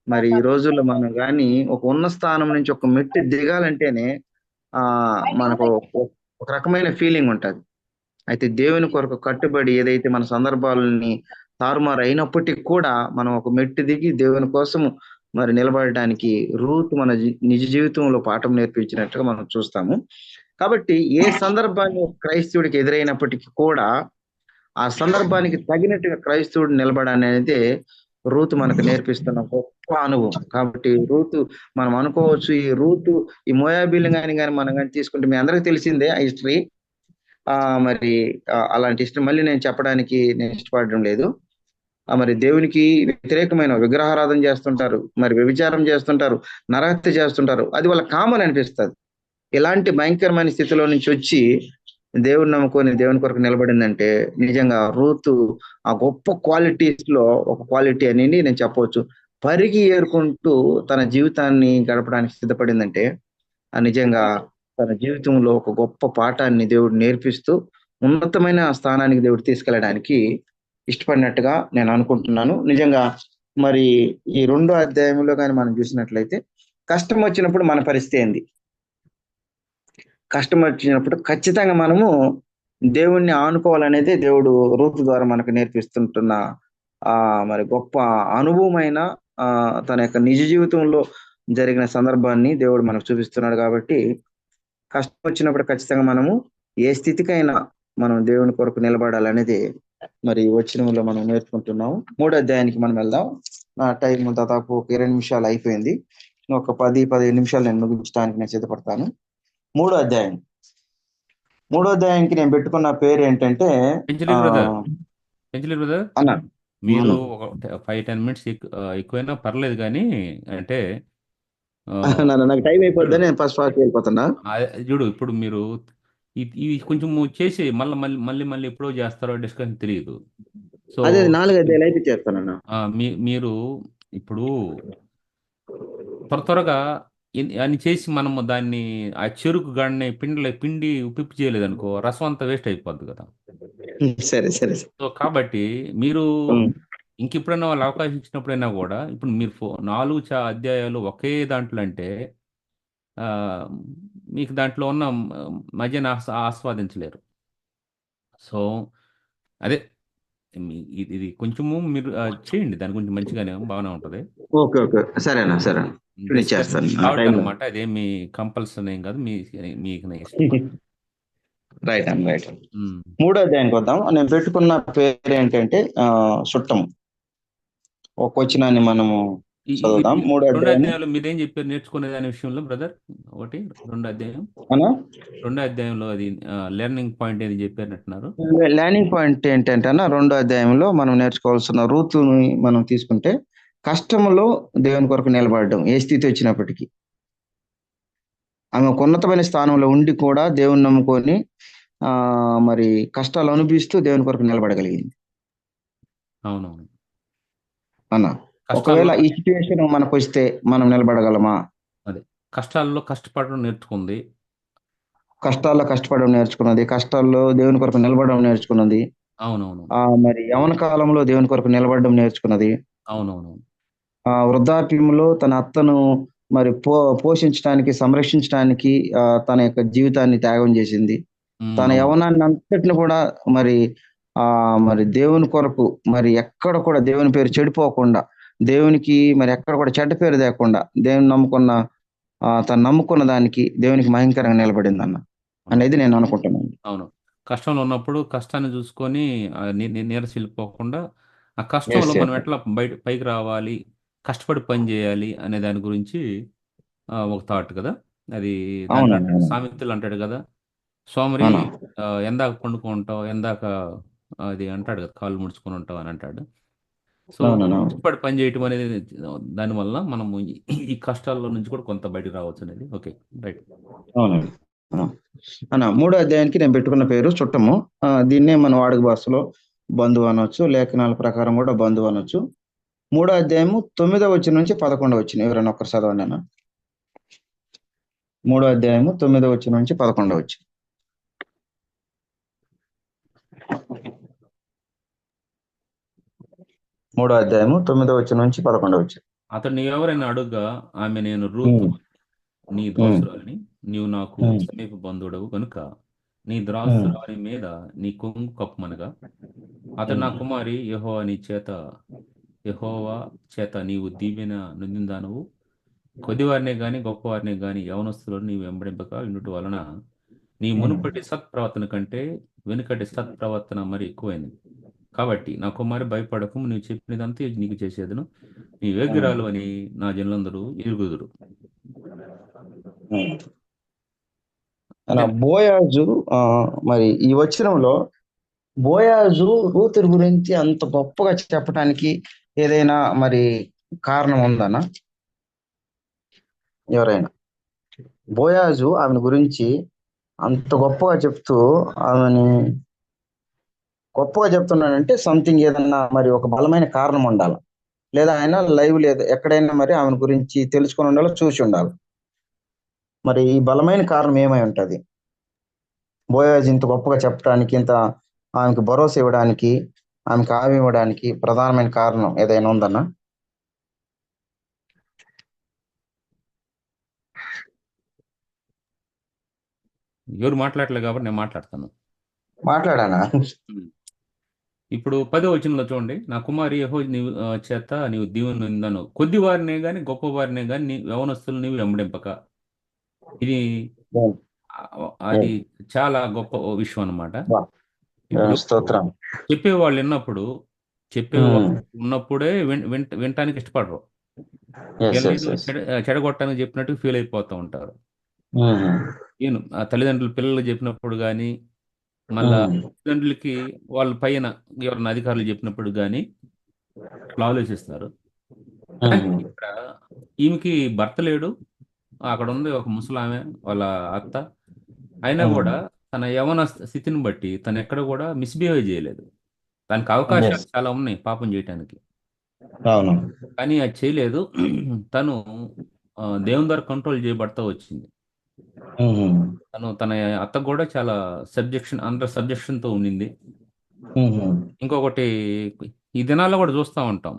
మరి ఈ రోజుల్లో మనం కానీ ఒక ఉన్న స్థానం నుంచి ఒక మెట్టు దిగాలంటేనే మనకు ఒక రకమైన ఫీలింగ్ ఉంటది. అయితే దేవుని కొరకు కట్టుబడి ఏదైతే మన సందర్భాలని తారుమారు అయినప్పటికీ కూడా మనం ఒక మెట్టు దిగి దేవుని కోసం మరి నిలబడడానికి రూత్ మన నిజ జీవితంలో పాఠం నేర్పించినట్టుగా మనం చూస్తాము. కాబట్టి ఏ సందర్భాన్ని క్రైస్తవుడికి ఎదురైనప్పటికీ కూడా ఆ సందర్భానికి తగినట్టుగా క్రైస్తవుడు నిలబడనేది రూతు మనకు నేర్పిస్తున్న గొప్ప అనుభవం. కాబట్టి రూతు మనం అనుకోవచ్చు, ఈ రూతు ఈ మోయాబీలు కానీ మనం కానీ తీసుకుంటే మీ అందరికి తెలిసిందే ఆ హిస్టరీ. మరి అలాంటి హిస్టరీ మళ్ళీ నేను చెప్పడానికి నేను ఇష్టపడడం లేదు. మరి దేవునికి వ్యతిరేకమైన విగ్రహారాధన చేస్తుంటారు, మరి వ్యభిచారం చేస్తుంటారు, నరహత్య చేస్తుంటారు. అది వాళ్ళ కామన్ అనిపిస్తుంది. ఇలాంటి భయంకరమైన స్థితిలో నుంచి వచ్చి దేవుని నమ్ముకొని దేవుని కొరకు నిలబడిందంటే నిజంగా రూతు ఆ గొప్ప క్వాలిటీస్ లో ఒక క్వాలిటీ అని నేను చెప్పవచ్చు. పరిగి ఏరుకుంటూ తన జీవితాన్ని గడపడానికి సిద్ధపడిందంటే నిజంగా తన జీవితంలో ఒక గొప్ప పాఠాన్ని దేవుడు నేర్పిస్తూ ఉన్నతమైన స్థానానికి దేవుడు తీసుకెళ్ళడానికి ఇష్టపడినట్టుగా నేను అనుకుంటున్నాను. నిజంగా మరి ఈ 2వ అధ్యాయంలో కానీ మనం చూసినట్లయితే కష్టం వచ్చినప్పుడు మన పరిస్థితి ఏంది? కష్టం వచ్చినప్పుడు ఖచ్చితంగా మనము దేవుణ్ణి ఆనుకోవాలనేది దేవుడు రూతు ద్వారా మనకు నేర్పిస్తుంటున్న మరి గొప్ప అనుభవమైన తన యొక్క నిజ జీవితంలో జరిగిన సందర్భాన్ని దేవుడు మనకు చూపిస్తున్నాడు. కాబట్టి కష్టం వచ్చినప్పుడు ఖచ్చితంగా మనము ఏ స్థితికైనా మనం దేవుని కొరకు నిలబడాలనేది మరి వచనంలో మనం నేర్చుకుంటున్నాము. 3వ అధ్యాయానికి మనం వెళ్దాం. నా టైం దాదాపు ఒక 20 నిమిషాలు అయిపోయింది. ఒక 10-15 నిమిషాలు నేను ముగించడానికి నేను సిద్ధపడతాను. 3వ అధ్యాయం. 3వ అధ్యాయానికి నేను పెట్టుకున్న పేరు ఏంటంటే
అన్న మీరు ఒక 5-10 మినిట్స్ ఎక్కువైనా పర్లేదు, కానీ అంటే
నాకు టైం అయిపోద్ది, నేను ఫస్ట్ వెళ్ళిపోతున్నా.
చూడు, ఇప్పుడు మీరు ఇవి కొంచెం చేసి మళ్ళీ ఎప్పుడో చేస్తారో డిస్కషన్ తెలియదు. సో
అదే 4 అధ్యాయాలు అయితే చేస్తానన్నా.
మీరు ఇప్పుడు త్వరగా అని చేసి మనము దాన్ని ఆ చెరుకు గాడిని పిండి ఉప్పిప్పు చేయలేదు అనుకో, రసం అంతా వేస్ట్ అయిపోద్ది కదా.
సరే సరే.
సో కాబట్టి మీరు ఇంకెప్పుడైనా వాళ్ళు అవకాశం ఇచ్చినప్పుడైనా కూడా, ఇప్పుడు మీరు 4 అధ్యాయాలు ఒకే దాంట్లో అంటే మీకు దాంట్లో ఉన్న మధ్యన ఆస్వాదించలేరు. సో అదే ఇది కొంచెము మీరు చేయండి, దాని గురించి మంచిగానే బాగానే ఉంటది.
ఓకే ఓకే, సరేనా సరే
అనమాట. అదేమి కంపల్సరీ ఏం కాదు, మీకు
రైట్ అండి, రైట్. 3వ అధ్యాయానికి వద్దాం. నేను పెట్టుకున్న పేరు ఏంటంటే చుట్టం. ఒక వచనాన్ని మనము చదువుదాం. 3వ అధ్యాయంలో
మీరేం చెప్పారు నేర్చుకునే దాని విషయంలో బ్రదర్? 2వ అధ్యాయంలో అది లెర్నింగ్ పాయింట్ ఏది చెప్పారంటున్నారు?
లెర్నింగ్ పాయింట్ ఏంటంటే 2వ అధ్యాయంలో మనం నేర్చుకోవాల్సిన రూతుని మనం తీసుకుంటే, కష్టంలో దేవుని కొరకు నిలబడడం ఏ స్థితి వచ్చినప్పటికీ. ఆమె ఒక ఉన్నతమైన స్థానంలో ఉండి కూడా దేవుని నమ్ముకొని మరి కష్టాలు అనుభవిస్తూ దేవుని కొరకు నిలబడగలిగింది.
అవునవును
అన్న, ఒకవేళ ఈ సిచ్యువేషన్ మనకు వస్తే మనం నిలబడగలమా?
అదే కష్టాల్లో కష్టపడడం నేర్చుకుంది,
కష్టాల్లో కష్టపడడం నేర్చుకున్నది, కష్టాల్లో దేవుని కొరకు నిలబడడం నేర్చుకున్నది.
అవునవును.
మరి యవన కాలంలో దేవుని కొరకు నిలబడడం నేర్చుకున్నది.
అవునవును.
వృద్ధాప్యంలో తన అత్తను మరి పోషించడానికి, సంరక్షించడానికి తన యొక్క జీవితాన్ని త్యాగం చేసింది. తన యవనాన్ని అంతటిని కూడా మరి మరి దేవుని కొరకు మరి ఎక్కడ కూడా దేవుని పేరు చెడిపోకుండా, దేవునికి మరి ఎక్కడ కూడా చెడ్డ పేరు తేకుండా దేవుని తను నమ్ముకున్న దానికి దేవునికి భయంకరంగా నిలబడింది అన్న అనేది నేను అనుకుంటున్నాను.
అవును, కష్టంలో ఉన్నప్పుడు కష్టాన్ని చూసుకొని నీరసిల్లిపోకుండా ఆ కష్టంలో మనం ఎట్లా పైకి రావాలి, కష్టపడి పని చేయాలి అనే దాని గురించి ఒక థాట్ కదా అది. సామెతలు అంటాడు కదా, సోమరి ఎందాక పండుకుంటావు, ఎందాక అది అంటాడు కదా, కాళ్ళు ముడుచుకొని ఉంటావు అని అంటాడు. సో
అవునన్నా.
కష్టపడి పని చేయటం అనేది దానివల్ల మనము ఈ కష్టాల్లో నుంచి కూడా కొంత బయటకు రావచ్చు అనేది. Okay, right.
అవునండి. ఆ. అన్న 3వ అధ్యాయానికి నేను పెట్టుకున్న పేరు చుట్టము. దీన్నే మన వాడుక భాషలో బంధువు అనొచ్చు, లేఖనాల ప్రకారం కూడా బంధువు అనొచ్చు. 3వ అధ్యాయము 9వ వచనం నుంచి 11వ వచనం ఎవరైనా ఒక్కరు చదవండి అన్న. 3వ అధ్యాయము 9వ వచనం నుంచి 11వ వచనం. 3వ అధ్యాయము 9వ వచనం నుంచి 11వ వచనం.
అతడు ఎవరైనా అడుగ్గా ఆమె, నేను రూతు నీ దాసురాలిని, నీవు నాకు సమీప బంధువుడవు కనుక నీ దాసురాలి మీద నీ కొంగు కప్పుమనగా, అతడు నా కుమారి, యెహోవా చేత నీవు దీవెన నొందిందానవు. కొద్దివారినే గాని గొప్పవారినే గాని యవనస్తులను నీవు వెంబడింపక ఉండుట వలన నీ మునుపటి సత్ప్రవర్తన కంటే వెనుకటి సత్ప్రవర్తన మరి ఎక్కువైంది. కాబట్టి నా కుమారి, భయపడకము, నీవు చెప్పినదంతా నీకు చేసేదను. నీ వేగిరాలు అని నా జనులందరూ ఎరుగుదురు.
బోయాజు మరి ఈ వచనంలో బోయాజు రూతు గురించి అంత గొప్పగా చెప్పడానికి ఏదైనా మరి కారణం ఉందన్నా? ఎవరైనా బోయాజు ఆమెను గురించి అంత గొప్పగా చెప్తూ ఆమెని గొప్పగా చెప్తున్నాడంటే సంథింగ్ ఏదన్నా మరి ఒక బలమైన కారణం ఉండాలి, లేదా ఆయన లైవ్ లేదా ఎక్కడైనా మరి ఆమెను గురించి తెలుసుకొని ఉండాలి, చూసి ఉండాలి. మరి ఈ బలమైన కారణం ఏమై ఉంటది? బోయాజు ఇంత గొప్పగా చెప్పడానికి, ఇంత ఆమెకు భరోసా ఇవ్వడానికి, ఆమెకు హామీ ఇవ్వడానికి ప్రధానమైన కారణం ఏదైనా ఉందన్నా?
ఎవరు మాట్లాడలేదు కాబట్టి నేను మాట్లాడతాను.
మాట్లాడానా?
ఇప్పుడు 10వ వచనంలో చూడండి, నా కుమారి యెహోవా నీవు చేత నీవు దీవెన నొందాను. కొద్ది వారినే గాని గొప్ప వారినే గాని నీ యవనస్తులు నీవు వెంబడింపక. ఇది అది చాలా గొప్ప విషయం అన్నమాట. ఇప్పుడు
స్తోత్రం.
చెప్పేవాళ్ళు చెప్పేవాళ్ళు ఉన్నప్పుడే వినటానికి ఇష్టపడరు. చెడగొట్టడానికి చెప్పినట్టు ఫీల్ అయిపోతూ ఉంటారు. ఆ తల్లిదండ్రులు పిల్లలు చెప్పినప్పుడు కానీ, మళ్ళా తల్లిదండ్రులకి వాళ్ళ పైన ఎవరైనా అధికారులు చెప్పినప్పుడు కానీ అట్లా ఆలోచిస్తారు. కానీ ఇక్కడ ఈమెకి భర్త లేడు, అక్కడ ఉంది ఒక ముసలామె వాళ్ళ అత్త. అయినా కూడా తన యవన స్థితిని బట్టి తను ఎక్కడ కూడా మిస్బిహేవ్ చేయలేదు. దానికి అవకాశాలు చాలా ఉన్నాయి పాపం చేయటానికి, కానీ అది చేయలేదు. తను దేవుని ద్వారా కంట్రోల్ చేయబడతా వచ్చింది. తన అత్త కూడా చాలా అండర్ సబ్జెక్షన్ తో ఉండింది. ఇంకొకటి, ఈ దినాల్లో కూడా చూస్తూ ఉంటాం,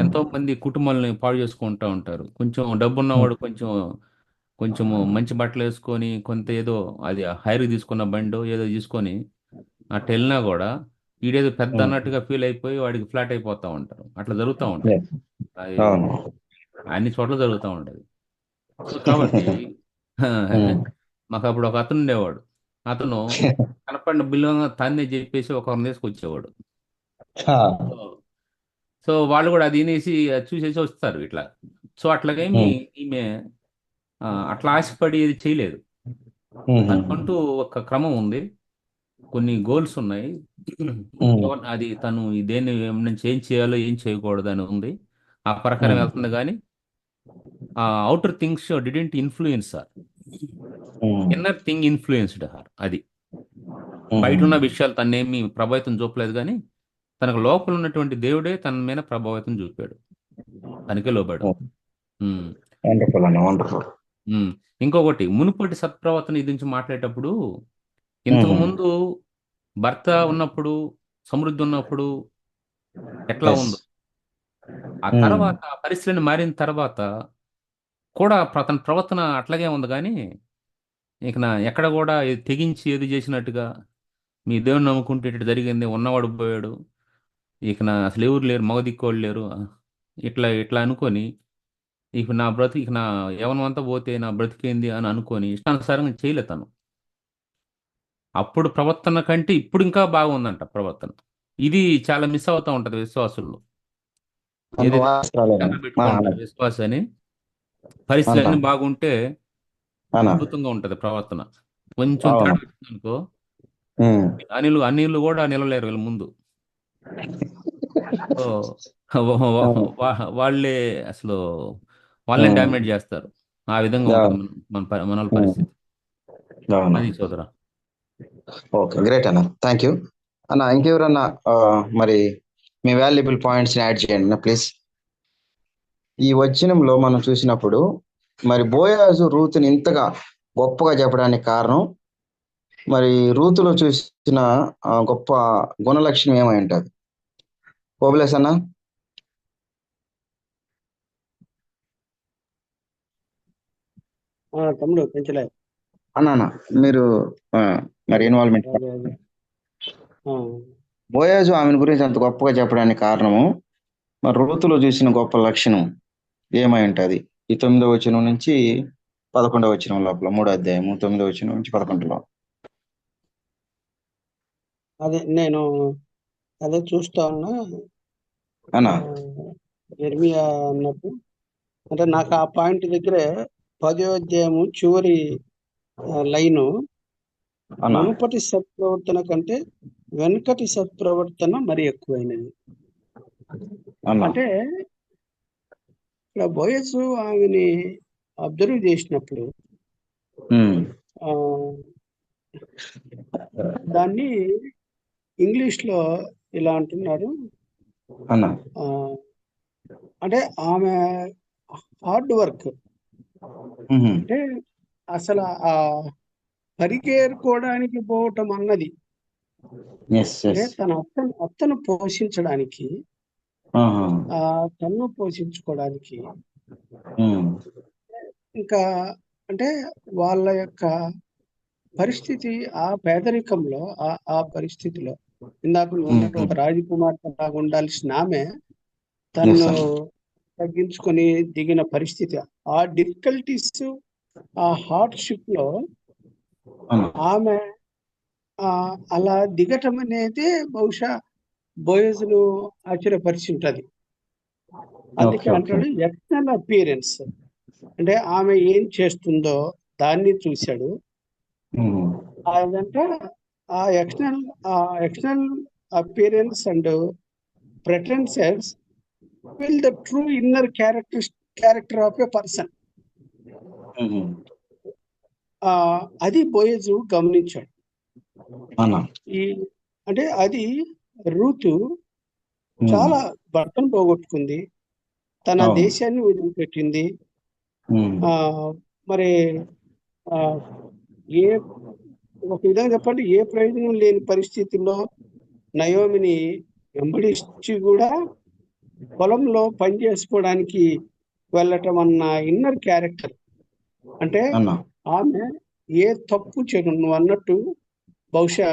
ఎంతో మంది కుటుంబాలని పాడు చేసుకుంటూ ఉంటారు. కొంచెం డబ్బున్నవాడు కొంచెం మంచి బట్టలు వేసుకొని, కొంత ఏదో అది హైర్ తీసుకున్న బండో ఏదో తీసుకొని అట్లా వెళ్ళినా కూడా వీడేదో పెద్ద అన్నట్టుగా ఫీల్ అయిపోయి వాడికి ఫ్లాట్ అయిపోతా ఉంటారు. అట్లా జరుగుతూ ఉంటాయి, అది అన్ని చోట్ల జరుగుతూ ఉంటది. కాబట్టి మాకు అప్పుడు ఒక అతను ఉండేవాడు. అతను కనపడిన బిల్లు తానే చెప్పేసి ఒకరిని తీసుకొచ్చేవాడు. సో వాళ్ళు కూడా అది వినేసి చూసేసి వస్తారు ఇట్లా. సో అట్లాగేమి ఈమె అట్లా ఆశపడి ఇది చేయలేదు. తనకంటూ ఒక క్రమం ఉంది, కొన్ని గోల్స్ ఉన్నాయి. అది తను దేన్ని ఏం చేయాలో ఏం చేయకూడదు అని ఉంది. ఆ ప్రకారం వెళ్తుంది. కానీ outer things didn't influence her, inner thing influenced her. అది బయట ఉన్న విషయాలు తనేమి ప్రభావితం చూపలేదు, కానీ తనకు లోపల ఉన్నటువంటి దేవుడే తన మీద ప్రభావితం చూపాడు, తనకే లోబడు. ఇంకొకటి, మునుపటి సత్ప్రవర్తన ఇది నుంచి మాట్లాడేటప్పుడు, ఇంతకు ముందు భర్త ఉన్నప్పుడు, సమృద్ధి ఉన్నప్పుడు ఎట్లా ఉందో, ఆ తర్వాత పరిస్థితులను మారిన తర్వాత కూడా తన ప్రవర్తన అట్లాగే ఉంది. కానీ ఇక ఎక్కడ కూడా తెగించి ఏది చేసినట్టుగా, మీ దేవుని నమ్ముకుంటే ఇట్లా జరిగింది, ఉన్నవాడు పోయాడు, ఇక అసలు ఎవరు లేరు, మగ దిక్కోళ్ళు లేరు, ఇట్లా అనుకొని ఇక నా యవనం అంతా పోతే నా బ్రతికేంది అని అనుకొని ఇష్టానుసారంగా చేయలే తను. అప్పుడు ప్రవర్తన కంటే ఇప్పుడు ఇంకా బాగుందంట ప్రవర్తన. ఇది చాలా మిస్ అవుతా ఉంటది విశ్వాసుల్లో. పెట్టుకుంటారు విశ్వాసాన్ని, పరిస్థితులు అన్ని బాగుంటే అద్భుతంగా ఉంటది ప్రవర్తన. కొంచెం తేడా అనుకో, అనిలు కూడా నిలలేరు వీళ్ళ ముందు. సో వాళ్ళే అసలు వాళ్ళని డామినేట్ చేస్తారు. ఆ విధంగా ఉంటుంది మన వాళ్ళ పరిస్థితి. అది సోదరా.
ఓకే, గ్రేట్ అన్న, థ్యాంక్ యూ అన్న. ఇంకెవరన్నా మరి మీ వాల్యుబుల్ పాయింట్స్ యాడ్ చేయండి అన్న ప్లీజ్. ఈ వచనంలో మనం చూసినప్పుడు మరి బోయాజు రూతుని ఇంతగా గొప్పగా చెప్పడానికి కారణం, మరి రూతులో చూసిన గొప్ప గుణలక్షణం ఏమై ఉంటుంది? ఓబులేస్ అన్న.
తమ్ముడు పెంచలే
అన్న మీరు మరి ఇన్వాల్వ్మెంట్. బోయాజు ఆమెను గురించి అంత గొప్పగా చెప్పడానికి కారణము, మరి రూతులో చూసిన గొప్ప లక్షణం ఏమై ఉంటుంది? ఈ 9వ వచనం నుంచి 11వ వచనం లోపల, 3వ అధ్యాయము 9వ వచనం నుంచి 11లో.
అదే నేను అదే చూస్తా ఉన్నా
అన్నా.
ఇర్మియా అన్నప్పుడు అంటే నాకు ఆ పాయింట్ దగ్గరే 10వ అధ్యాయము చివరి లైను, మునుపటి సత్ప్రవర్తన కంటే వెనుకటి సత్ప్రవర్తన మరి ఎక్కువైనది. అంటే ఇక్కడ బోయసు ఆమెని అబ్జర్వ్ చేసినప్పుడు దాన్ని ఇంగ్లీష్ లో ఇలా అంటున్నారు, అంటే ఆమె హార్డ్ వర్క్, అంటే అసలు ఆ పరిగేరుకోవడానికి పోవటం అన్నది అంటే తన అత్తను పోషించడానికి, తన్ను పోషించుకోవడానికి, ఇంకా అంటే వాళ్ళ యొక్క పరిస్థితి ఆ పేదరికంలో ఆ పరిస్థితిలో ఇందాక ఉన్నట్టు ఒక రాజకుమార్తె లాగా ఉండాల్సిన ఆమె తను తగ్గించుకొని దిగిన పరిస్థితి, ఆ డిఫికల్టీస్, ఆ హార్డ్షిప్ లో ఆమె అలా దిగటం అనేది బహుశా బోయజును ఆశ్చర్యపరిచి ఉంటది. అందుకే అంటాడు ఎక్స్టర్నల్ అపియరెన్స్, అంటే ఆమె ఏం చేస్తుందో దాన్ని చూశాడు. అదంటే ఆ external appearance and pretences veil the true inner character of a person. అది బోయజు గమనించాడు. అంటే అది రూతు చాలా భర్తను పోగొట్టుకుంది, తన దేశాన్ని వదిలిపెట్టింది. మరి ఏ ఒక విధంగా చెప్పండి, ఏ ప్రయోజనం లేని పరిస్థితుల్లో నయోమిని వెంబడించి కూడా పొలంలో పని చేసుకోవడానికి వెళ్ళటం అన్న ఇన్నర్ క్యారెక్టర్, అంటే ఆమె ఏ తప్పు చేయను. నువ్వు అన్నట్టు బహుశా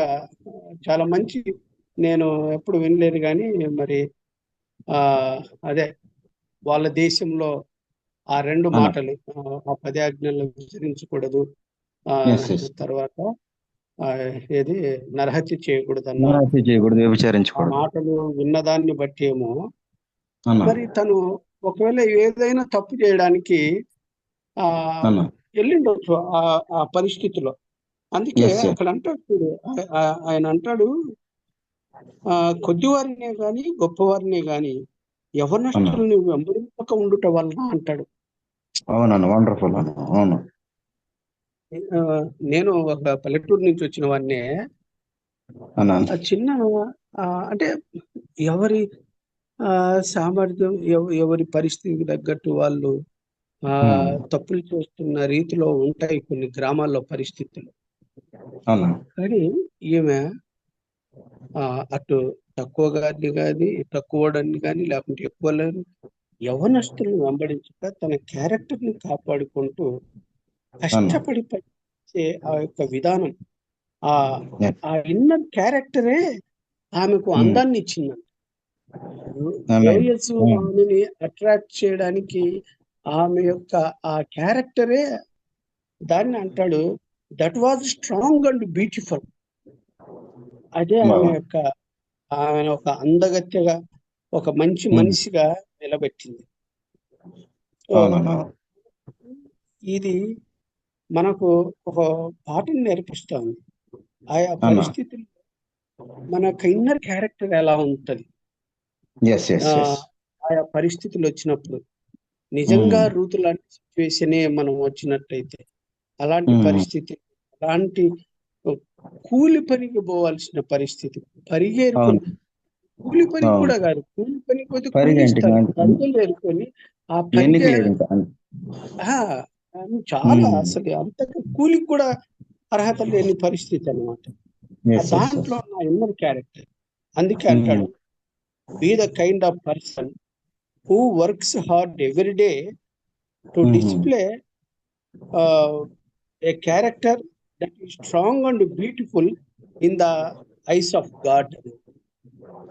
చాలా మంచి, నేను ఎప్పుడు వినలేదు కానీ మరి అదే వాళ్ళ దేశంలో ఆ 2 మాటలు, ఆ 10 ఆజ్ఞలను విచరించకూడదు, తర్వాత ఏది నరహత్య చేయకూడదు అన్న మాటలు విన్నదాన్ని బట్టి ఏమో మరి తను ఒకవేళ ఏదైనా తప్పు చేయడానికి వెళ్ళిండొచ్చు ఆ పరిస్థితిలో. అందుకే అక్కడ అంటాడు, ఆయన అంటాడు, కొద్దివారినే గాని గొప్పవారినే గాని యవనస్తుల్ని వెంబడింపక ఉండుట వలన అంటాడు.
అవునన్నా, వండర్ఫుల్. అవును,
నేను ఒక పల్లెటూరు నుంచి వచ్చిన వాడినే. చిన్న అంటే ఎవరి సామర్థ్యం, ఎవరి పరిస్థితికి తగ్గట్టు వాళ్ళు తప్పులు చేస్తున్న రీతిలో ఉంటాయి కొన్ని గ్రామాల్లో పరిస్థితులు. కానీ ఈమె అటు తక్కువగాని కానీ తక్కువడాన్ని కానీ లేకుంటే ఎక్కువ యవనస్తులను వెంబడించక తన క్యారెక్టర్ ని కాపాడుకుంటూ కష్టపడి పనిచే ఆ యొక్క విధానం, ఆ ఇన్నర్ క్యారెక్టరే ఆమెకు అందాన్ని ఇచ్చిందంట. ఆమెని అట్రాక్ట్ చేయడానికి ఆమె యొక్క ఆ క్యారెక్టరే, దాన్ని అంటాడు that was strong and beautiful. అదే ఆమె ఒక అందగత్యగా, ఒక మంచి మనిషిగా నిలబెట్టింది. ఇది మనకు ఒక పాఠం నేర్పిస్తుంది. ఆయా పరిస్థితుల్లో మనకు ఇన్నర్ క్యారెక్టర్ ఎలా ఉంటది,
ఎస్ ఎస్
ఆ,
ఎస్.
ఆయా పరిస్థితులు వచ్చినప్పుడు నిజంగా రూతు లాంటి సిచ్యువేషనే మనం వచ్చినట్టయితే అలాంటి పరిస్థితి, అలాంటి కూలి పనికి పోవాల్సిన పరిస్థితి, పరిగేరుకొని
అవును
కూలి పనికి
అవును.
కూడా కాదు, కూలి పనికి పోతే కూలి
పరిగెంటి
ఇస్తారు, పరిగెలు ఏరుకొని ఆ పరిగె
ఎన్నిక లేదు ఇంకా.
ఆ, అది చాలా అసలు అంతకు కూలికి కూడా అర్హత లేని పరిస్థితి అన్నమాట.
Yes yes.
దాంట్లో నా ఇన్నర్ క్యారెక్టర్. అందుకే అంటాడు, be the kind of person who works hard every day to display a character that is strong and beautiful in the eyes of God.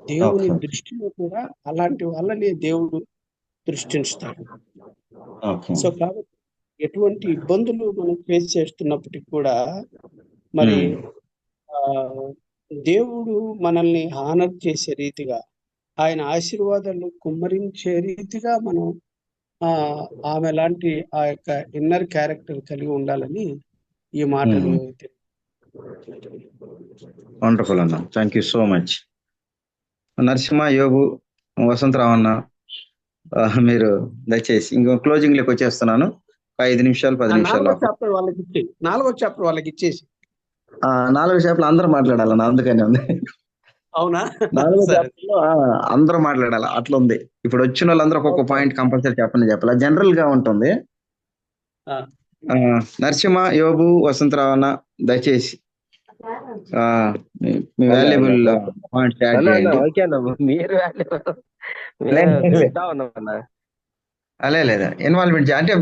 దేవుని
ఓకే
దృష్టిలో కూడా అలాంటి వాళ్ళని దేవుడు దృష్టిస్తాడు.
ఓకే.
సో కాబట్టి ఎటువంటి ఇబ్బందులు మనం ఫేస్ చేస్తున్నప్పటికీ కూడా మరి ఆ దేవుడు మనల్ని హానర్ చేసే రీతిగా, ఆయన ఆశీర్వాదాలు కుమ్మరించే రీతిగా మనం ఆమె లాంటి ఆ యొక్క ఇన్నర్ క్యారెక్టర్ కలిగి ఉండాలని ఈ మాటలు
వండర్ఫుల్ అన్న, thank you so much. Narasimha, యోగు, వసంతరావు అన్న, మీరు దయచేసి ఇంకో క్లోజింగ్ లోకి వచ్చేస్తున్నాను. 5 నిమిషాలు 10 నిమిషాలు.
4వ చాప్టర్ వాళ్ళకి ఇచ్చేసి 4వ చాప్టర్ వాళ్ళకి ఇచ్చేసి
4 చాప్టర్లు అందరూ మాట్లాడాలన్న, అందుకని ఉంది.
అవునా?
4వ
సరే.
చాప్టర్లో అందరూ మాట్లాడాలి, అట్లా ఉంది. ఇప్పుడు వచ్చిన వాళ్ళందరూ ఒక్కొక్క పాయింట్ కంపల్సరీ చెప్పాలి, జనరల్ గా ఉంటుంది. నరసింహ, యోగు, వసంతరావు అన్న దయచేసి మీ వాల్యుబుల్ పాయింట్స్ యాడ్ చేయండి.
ఓకే అన్న, మీరు
అలే లేదా ఇన్వాల్వ్మెంట్ అంటే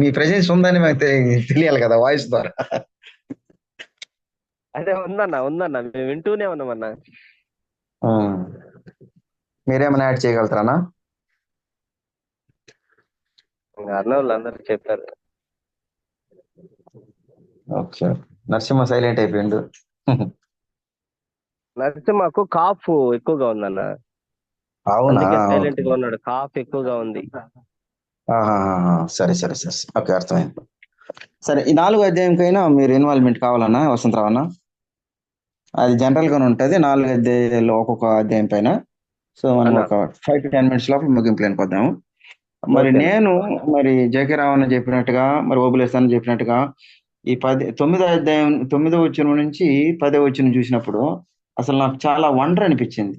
మీ ప్రెజెన్స్ ఉందని మాకు తెలియాలి కదా వాయిస్ ద్వారా.
అదే ఉందన్న మేము వింటూనే ఉన్నామన్నా.
మీరేమైనా యాడ్ చేయగలుగుతారా?
అన్న వాళ్ళందరూ చెప్పారు.
Okay, Narasimha silent అయిపోయిండు.
నరసింహకు కాఫ్ ఎక్కువగా ఉందన్న,
అవునా?
అందుకే సైలెంట్ గా ఉన్నాడు. కాఫ్ ఎక్కువగా ఉంది.
సరే సరే సరే, ఓకే, అర్థమైంది. సరే, ఈ 4వ అధ్యాయంకైనా మీరు ఇన్వాల్వ్మెంట్ కావాలన్నా వసంతరావు అన్న, అది జనరల్ గానే ఉంటది. 4 అధ్యాయాలు ఒక్కొక్క అధ్యాయం పైన. సో మనం ఒక 5 to 10 minutes లోపల ముగింపులేని పోదాము. మరి నేను జేకే రావు అన్న చెప్పినట్టుగా, మరి ఓబులేస్తాను చెప్పినట్టుగా, ఈ 9వ అధ్యాయం 9వ వచనం నుంచి 10వ వచనం చూసినప్పుడు అసలు నాకు చాలా వండర్ అనిపించింది.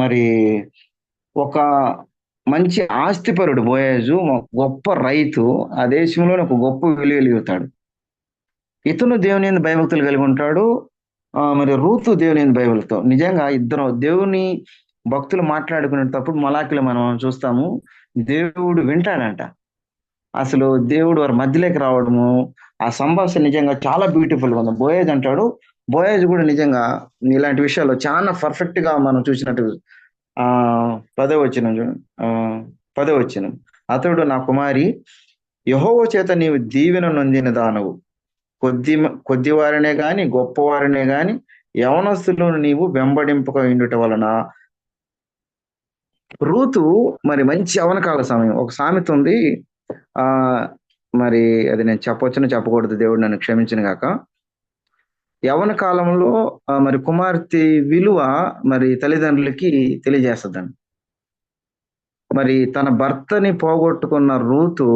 మరి ఒక మంచి ఆస్తిపరుడు బోయాజు, గొప్ప రైతు, ఆ దేశంలోనే ఒక గొప్ప వెలుగుతాడు. ఇతను దేవుని యందు భయభక్తులు కలిగి ఉంటాడు. మరి రూతు దేవుని యందు భయభక్తులతో, నిజంగా ఇద్దరు దేవుని భక్తులు మాట్లాడుకునేటప్పుడు మలాకిలో మనం చూస్తాము, దేవుడు వింటాడంట. అసలు దేవుడు వారి మధ్యలోకి రావడము, ఆ సంభాషణ నిజంగా చాలా బ్యూటిఫుల్ గా ఉంది. బోయేజ్ అంటాడు, బోయేజ్ కూడా నిజంగా ఇలాంటి విషయాల్లో చాలా పర్ఫెక్ట్ గా మనం చూసినట్టు 10వ వచనం, అతడు నా కుమారి, యెహోవా చేత నీవు దీవెన నొందిన దానవు, కొద్ది వారినే గాని గొప్పవారినే గాని యవనస్తులను నీవు వెంబడింపక ఉండుట వలన. రూతు మరి మంచి యవనకాల సమయం. ఒక సామెత ఉంది, మరి అది నేను చెప్పొచ్చును చెప్పకూడదు, దేవుడు నన్ను క్షమించిన గాక. యవన కాలంలో మరి కుమార్తె విలువ మరి తల్లిదండ్రులకి తెలియజేస్తుందండి. మరి తన భర్తని పోగొట్టుకున్న రూతు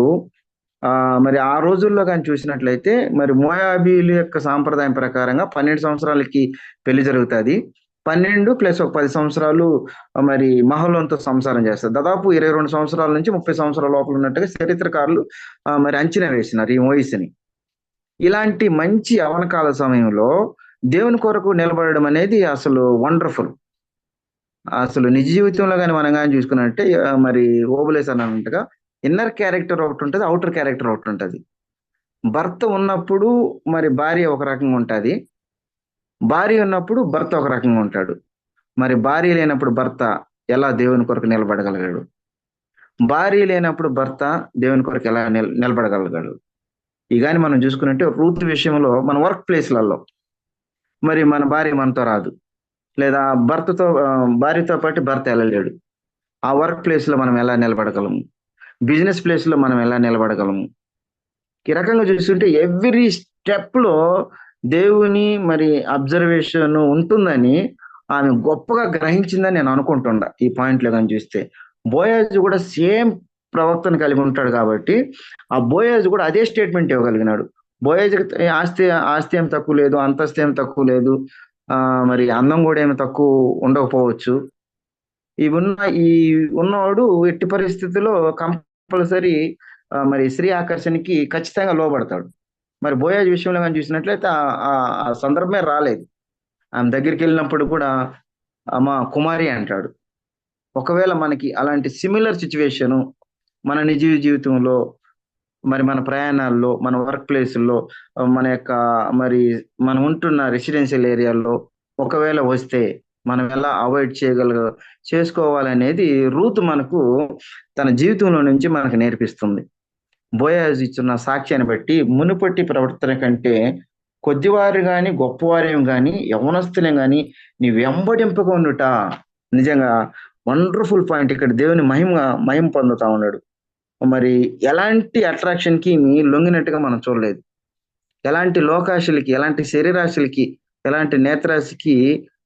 మరి ఆ రోజుల్లో కానీ చూసినట్లయితే, మరి మోయాబీల యొక్క సాంప్రదాయం ప్రకారంగా 12 సంవత్సరాలకి పెళ్లి జరుగుతుంది. 12 + ఒక 10 సంవత్సరాలు మరి మహలోన్తో సంసారం చేస్తారు. దాదాపు 22 సంవత్సరాల నుంచి 30 సంవత్సరాల లోపల ఉన్నట్టుగా చరిత్రకారులు మరి అంచనా వేసినారు ఈ వయసుని. ఇలాంటి మంచి యవనకాల సమయంలో దేవుని కొరకు నిలబడడం అనేది అసలు వండర్ఫుల్. అసలు నిజ జీవితంలో కానీ మనం కానీ చూసుకున్నట్టే, మరి ఓబులేస్ అన్నట్టుగా ఇన్నర్ క్యారెక్టర్ ఒకటి ఉంటుంది, అవుటర్ క్యారెక్టర్ ఒకటి ఉంటుంది. భర్త ఉన్నప్పుడు మరి భార్య ఒక రకంగా ఉంటుంది, భార్య ఉన్నప్పుడు భర్త ఒక రకంగా ఉంటాడు. మరి భార్య లేనప్పుడు భర్త ఎలా దేవుని కొరకు నిలబడగలిగాడు, భార్య లేనప్పుడు భర్త దేవుని కొరకు ఎలా నిలబడగలిగాడు. ఇగాని మనం చూసుకున్నట్టే రూతు విషయంలో మన వర్క్ ప్లేస్లలో మరి మన భార్య మనతో రాదు, లేదా భార్యతో పాటు భర్త వెళ్ళలేడు. ఆ వర్క్ ప్లేస్ లో మనం ఎలా నిలబడగలము, బిజినెస్ ప్లేస్ లో మనం ఎలా నిలబడగలము. ఈ రకంగా చూస్తుంటే ఎవ్రీ స్టెప్ లో దేవుని మరి అబ్జర్వేషన్ ఉంటుందని ఆమె గొప్పగా గ్రహించిందని నేను అనుకుంటుండా ఈ పాయింట్లో కానీ చూస్తే. బోయాజు కూడా సేమ్ ప్రవర్తన కలిగి ఉంటాడు కాబట్టి ఆ బోయాజు కూడా అదే స్టేట్మెంట్ ఇవ్వగలిగినాడు. బోయాజుకి ఆస్తి ఆస్తి ఏం తక్కువ లేదు, అంతస్తు ఏం తక్కువ లేదు, మరి అందం కూడా ఏమి తక్కువ ఉండకపోవచ్చు. ఈ ఉన్నవాడు ఎట్టి పరిస్థితుల్లో కంపల్సరీ మరి స్త్రీ ఆకర్షణకి ఖచ్చితంగా లోబడతాడు. మరి బోయాజు విషయంలో కానీ చూసినట్లయితే ఆ సందర్భమే రాలేదు. ఆమె దగ్గరికి వెళ్ళినప్పుడు కూడా మా కుమారి అంటాడు. ఒకవేళ మనకి అలాంటి సిమిలర్ సిచ్యువేషను మన నిజ జీవితంలో, మరి మన ప్రయాణాల్లో, మన వర్క్ ప్లేసుల్లో, మన యొక్క మరి మనం ఉంటున్న రెసిడెన్షియల్ ఏరియాల్లో ఒకవేళ వస్తే మనం ఎలా అవాయిడ్ చేసుకోవాలనేది రూతు మనకు తన జీవితంలో నుంచి మనకు నేర్పిస్తుంది. బోయాజు ఇచ్చిన సాక్ష్యాన్ని బట్టి మునుపటి ప్రవర్తన కంటే కొద్దివారు గాని గొప్పవారేం గాని యవనస్తులేం గాని నీ వెంబడింపగా ఉండుట. నిజంగా వండర్ఫుల్ పాయింట్. ఇక్కడ దేవుని మహిమ పొందుతా ఉన్నాడు. మరి ఎలాంటి అట్రాక్షన్ కి లొంగినట్టుగా మనం చూడలేదు. ఎలాంటి లోకాశలకి, ఎలాంటి శరీరాశలకి, ఎలాంటి నేత్రాశకి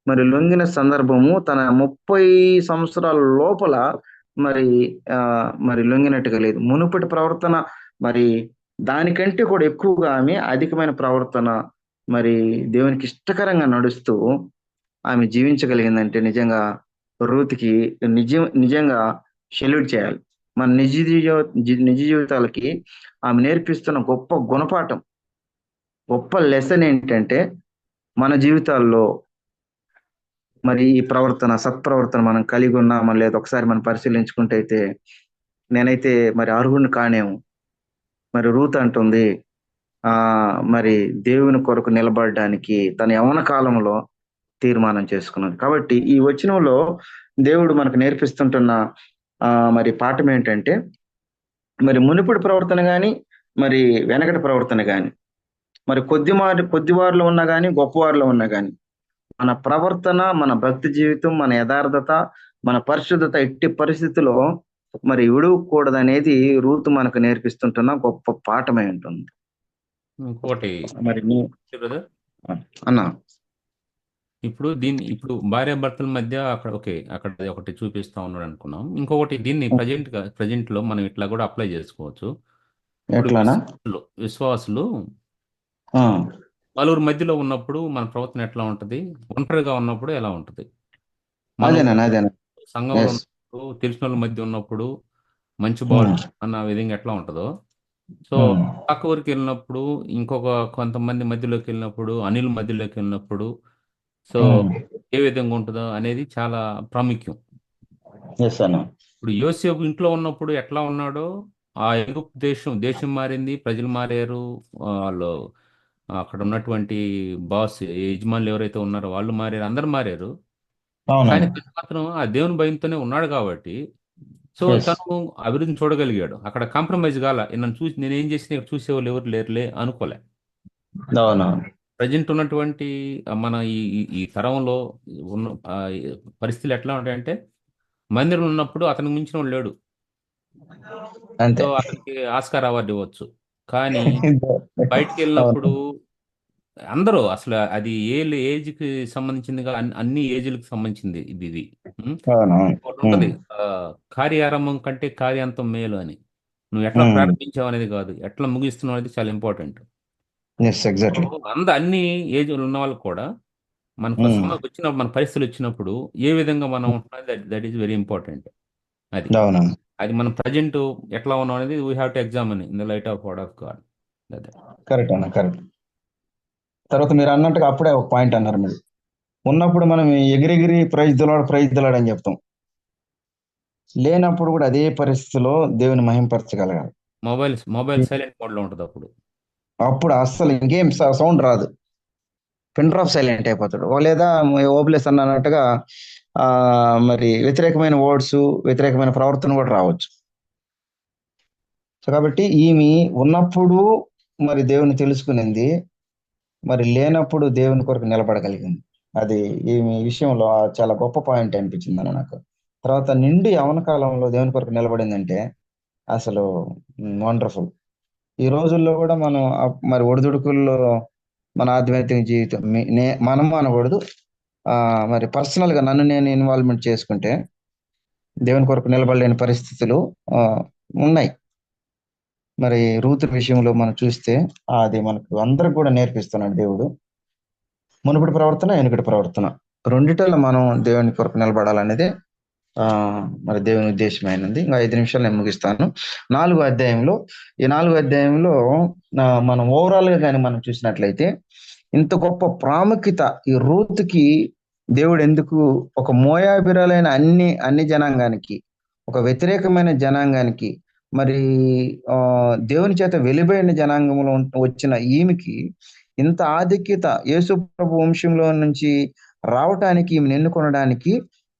మరి లొంగిన సందర్భము తన 30 సంవత్సరాల లోపల మరి లొంగినట్టుగా లేదు. మునుపటి ప్రవర్తన మరి దానికంటే కూడా ఎక్కువగా ఆమె అధికమైన ప్రవర్తన మరి దేవునికి ఇష్టకరంగా నడుస్తూ ఆమె జీవించగలిగిందంటే నిజంగా రూత్కి నిజంగా సెల్యూట్ చేయాలి. మన నిజ జీవితాలకి ఆమె నేర్పిస్తున్న గొప్ప గుణపాఠం, గొప్ప లెసన్ ఏంటంటే మన జీవితాల్లో మరి ఈ సత్ప్రవర్తన మనం కలిగి ఉన్నామా లేదా ఒకసారి మనం పరిశీలించుకుంటే అయితే నేనైతే మరి అర్హుడిని కానేము. మరి రూత్ అంటుంది మరి దేవుని కొరకు నిలబడడానికి తన యవ్వన కాలంలో తీర్మానం చేసుకున్నది. కాబట్టి ఈ వచనంలో దేవుడు మనకు నేర్పిస్తుంటున్న మరి పాఠం ఏంటంటే మరి మునుపటి ప్రవర్తన కానీ మరి వెనకటి ప్రవర్తన కానీ మరి కొద్దివారిలో ఉన్నా కానీ గొప్పవారిలో ఉన్నా కానీ మన ప్రవర్తన, మన భక్తి జీవితం, మన యథార్థత, మన పరిశుద్ధత ఎట్టి పరిస్థితిలో మరి విడవకూడదనేది రూతు మనకు నేర్పిస్తుంటున్న గొప్ప పాఠమై ఉంటుంది.
ఇంకోటి
మరి
అన్న, ఇప్పుడు భార్యాభర్తల మధ్య అక్కడ ఒకటి చూపిస్తా ఉన్నాడు అనుకున్నాం. ఇంకొకటి దీన్ని ప్రజెంట్ లో మనం ఇట్లా కూడా అప్లై చేసుకోవచ్చు. విశ్వాసులు నలుగురు మధ్యలో ఉన్నప్పుడు మన ప్రవర్తన ఎట్లా ఉంటది, ఒంటరిగా ఉన్నప్పుడు ఎలా ఉంటది, సంఘంలో ఉన్నప్పుడు, తెలిసిన వాళ్ళ మధ్య ఉన్నప్పుడు మంచి బాల్ అన్న విధంగా ఎట్లా ఉంటుందో, సో పక్క ఊరికి వెళ్ళినప్పుడు, కొంతమంది మధ్యలోకి వెళ్ళినప్పుడు, అనిల్ మధ్యలోకి వెళ్ళినప్పుడు సో ఏ విధంగా ఉంటుందో అనేది చాలా ప్రాముఖ్యం. ఇప్పుడు యోసేపు ఇంట్లో ఉన్నప్పుడు ఎట్లా ఉన్నాడో, ఆ ఐగుప్తు దేశం మారింది, ప్రజలు మారారు, వాళ్ళు అక్కడ ఉన్నటువంటి యజమానులు ఎవరైతే ఉన్నారో వాళ్ళు మారారు, అందరు మారారు. కానీ మాత్రం ఆ దేవుని భయంతోనే ఉన్నాడు కాబట్టి సో తను అభివృద్ధిని చూడగలిగాడు. అక్కడ కాంప్రమైజ్ కాల. నేనేం చేసిన ఇక్కడ చూసేవాళ్ళు ఎవరు లేరులే అనుకోలే. ప్రజెంట్ ఉన్నటువంటి మన ఈ తరంలో ఉన్న పరిస్థితులు ఎట్లా ఉంటాయంటే, మందిరం ఉన్నప్పుడు అతనికి మించిన వాడు లేడు, సో అతనికి ఆస్కార్ అవార్డు ఇవ్వచ్చు. కానీ బయటికి వెళ్ళినప్పుడు అందరూ అసలు అది ఏజ్ కి సంబంధించిందిగా అన్ని ఏజ్లకు సంబంధించింది ఇది ఉంటది. కార్యారంభం కంటే కార్యాంతం మేలు అని. నువ్వు ఎట్లా ప్రారంభించావు అనేది కాదు, ఎట్లా ముగిస్తున్నావు అనేది చాలా ఇంపార్టెంట్. అన్ని ఏజ్లు ఉన్న వాళ్ళకి కూడా మన పరిస్థితులు వచ్చినప్పుడు ఏ విధంగా మనం ఉంటున్నది, దట్ ఈస్ వెరీ ఇంపార్టెంట్. అది మనం ప్రజెంట్ ఎట్లా ఉన్నాం అనేది we have to examine in the light of word of God.
Correct అన్న, కరెక్ట్. తర్వాత మీరు అన్నట్టుగా అప్పుడే ఒక పాయింట్ అన్నారు, మీరు ఉన్నప్పుడు మనం ఎగిరెగిరి ప్రైజ్ దిలాడు అని చెప్తాం, లేనప్పుడు కూడా అదే పరిస్థితిలో దేవుని మహింపరచగలగాలి.
మొబైల్ సైలెంట్ మోడ్ లో ఉంటుంది.
అప్పుడు అస్సలు ఇంకేం సౌండ్ రాదు, పిన్ డ్రాప్ సైలెంట్ అయిపోతాడు. లేదా ఓబ్లెస్ అన్నట్టుగా మరి వ్యతిరేకమైన వర్డ్స్, వ్యతిరేకమైన ప్రవర్తన కూడా రావచ్చు. సో కాబట్టి ఈమె ఉన్నప్పుడు మరి దేవుని తెలుసుకునింది, మరి లేనప్పుడు దేవుని కొరకు నిలబడగలిగింది. అది ఈమె విషయంలో చాలా గొప్ప పాయింట్ అనిపించింది అన్న నాకు. తర్వాత నిండు యవ్వన కాలంలో దేవుని కొరకు నిలబడిందంటే అసలు వండర్ఫుల్. ఈ రోజుల్లో కూడా మనం మరి ఒడిదుడుకుల్లో మన ఆధ్యాత్మిక జీవితం మనము అనకూడదు, మరి పర్సనల్ గా నన్ను నేను ఇన్వాల్వ్మెంట్ చేసుకుంటే దేవుని కొరకు నిలబడలేని పరిస్థితులు ఉన్నాయి. మరి రూతు విషయంలో మనం చూస్తే అది మనకు అందరికి కూడా నేర్పిస్తున్నాడు దేవుడు. మునుపటి ప్రవర్తన, వెనుకటి ప్రవర్తన రెండిటిలో మనం దేవుని కొరకు నిలబడాలనేది మరి దేవుని ఉద్దేశమైనది. ఇంకా 5 నిమిషాలు నేను ముగిస్తాను. 4వ అధ్యాయంలో ఈ 4వ అధ్యాయంలో మనం ఓవరాల్ గా కానీ మనం చూసినట్లయితే ఇంత గొప్ప ప్రాముఖ్యత ఈ రూతుకి దేవుడు ఎందుకు ఒక మోయాబిరాలైన అన్ని జనాంగానికి, ఒక వ్యతిరేకమైన జనాంగానికి, మరి దేవుని చేత వెలిబడిన జనాంగంలో వచ్చిన ఈమెకి ఇంత ఆధిక్యత యేసు ప్రభు వంశంలో నుంచి రావటానికి, ఈమెను ఎన్నుకొనడానికి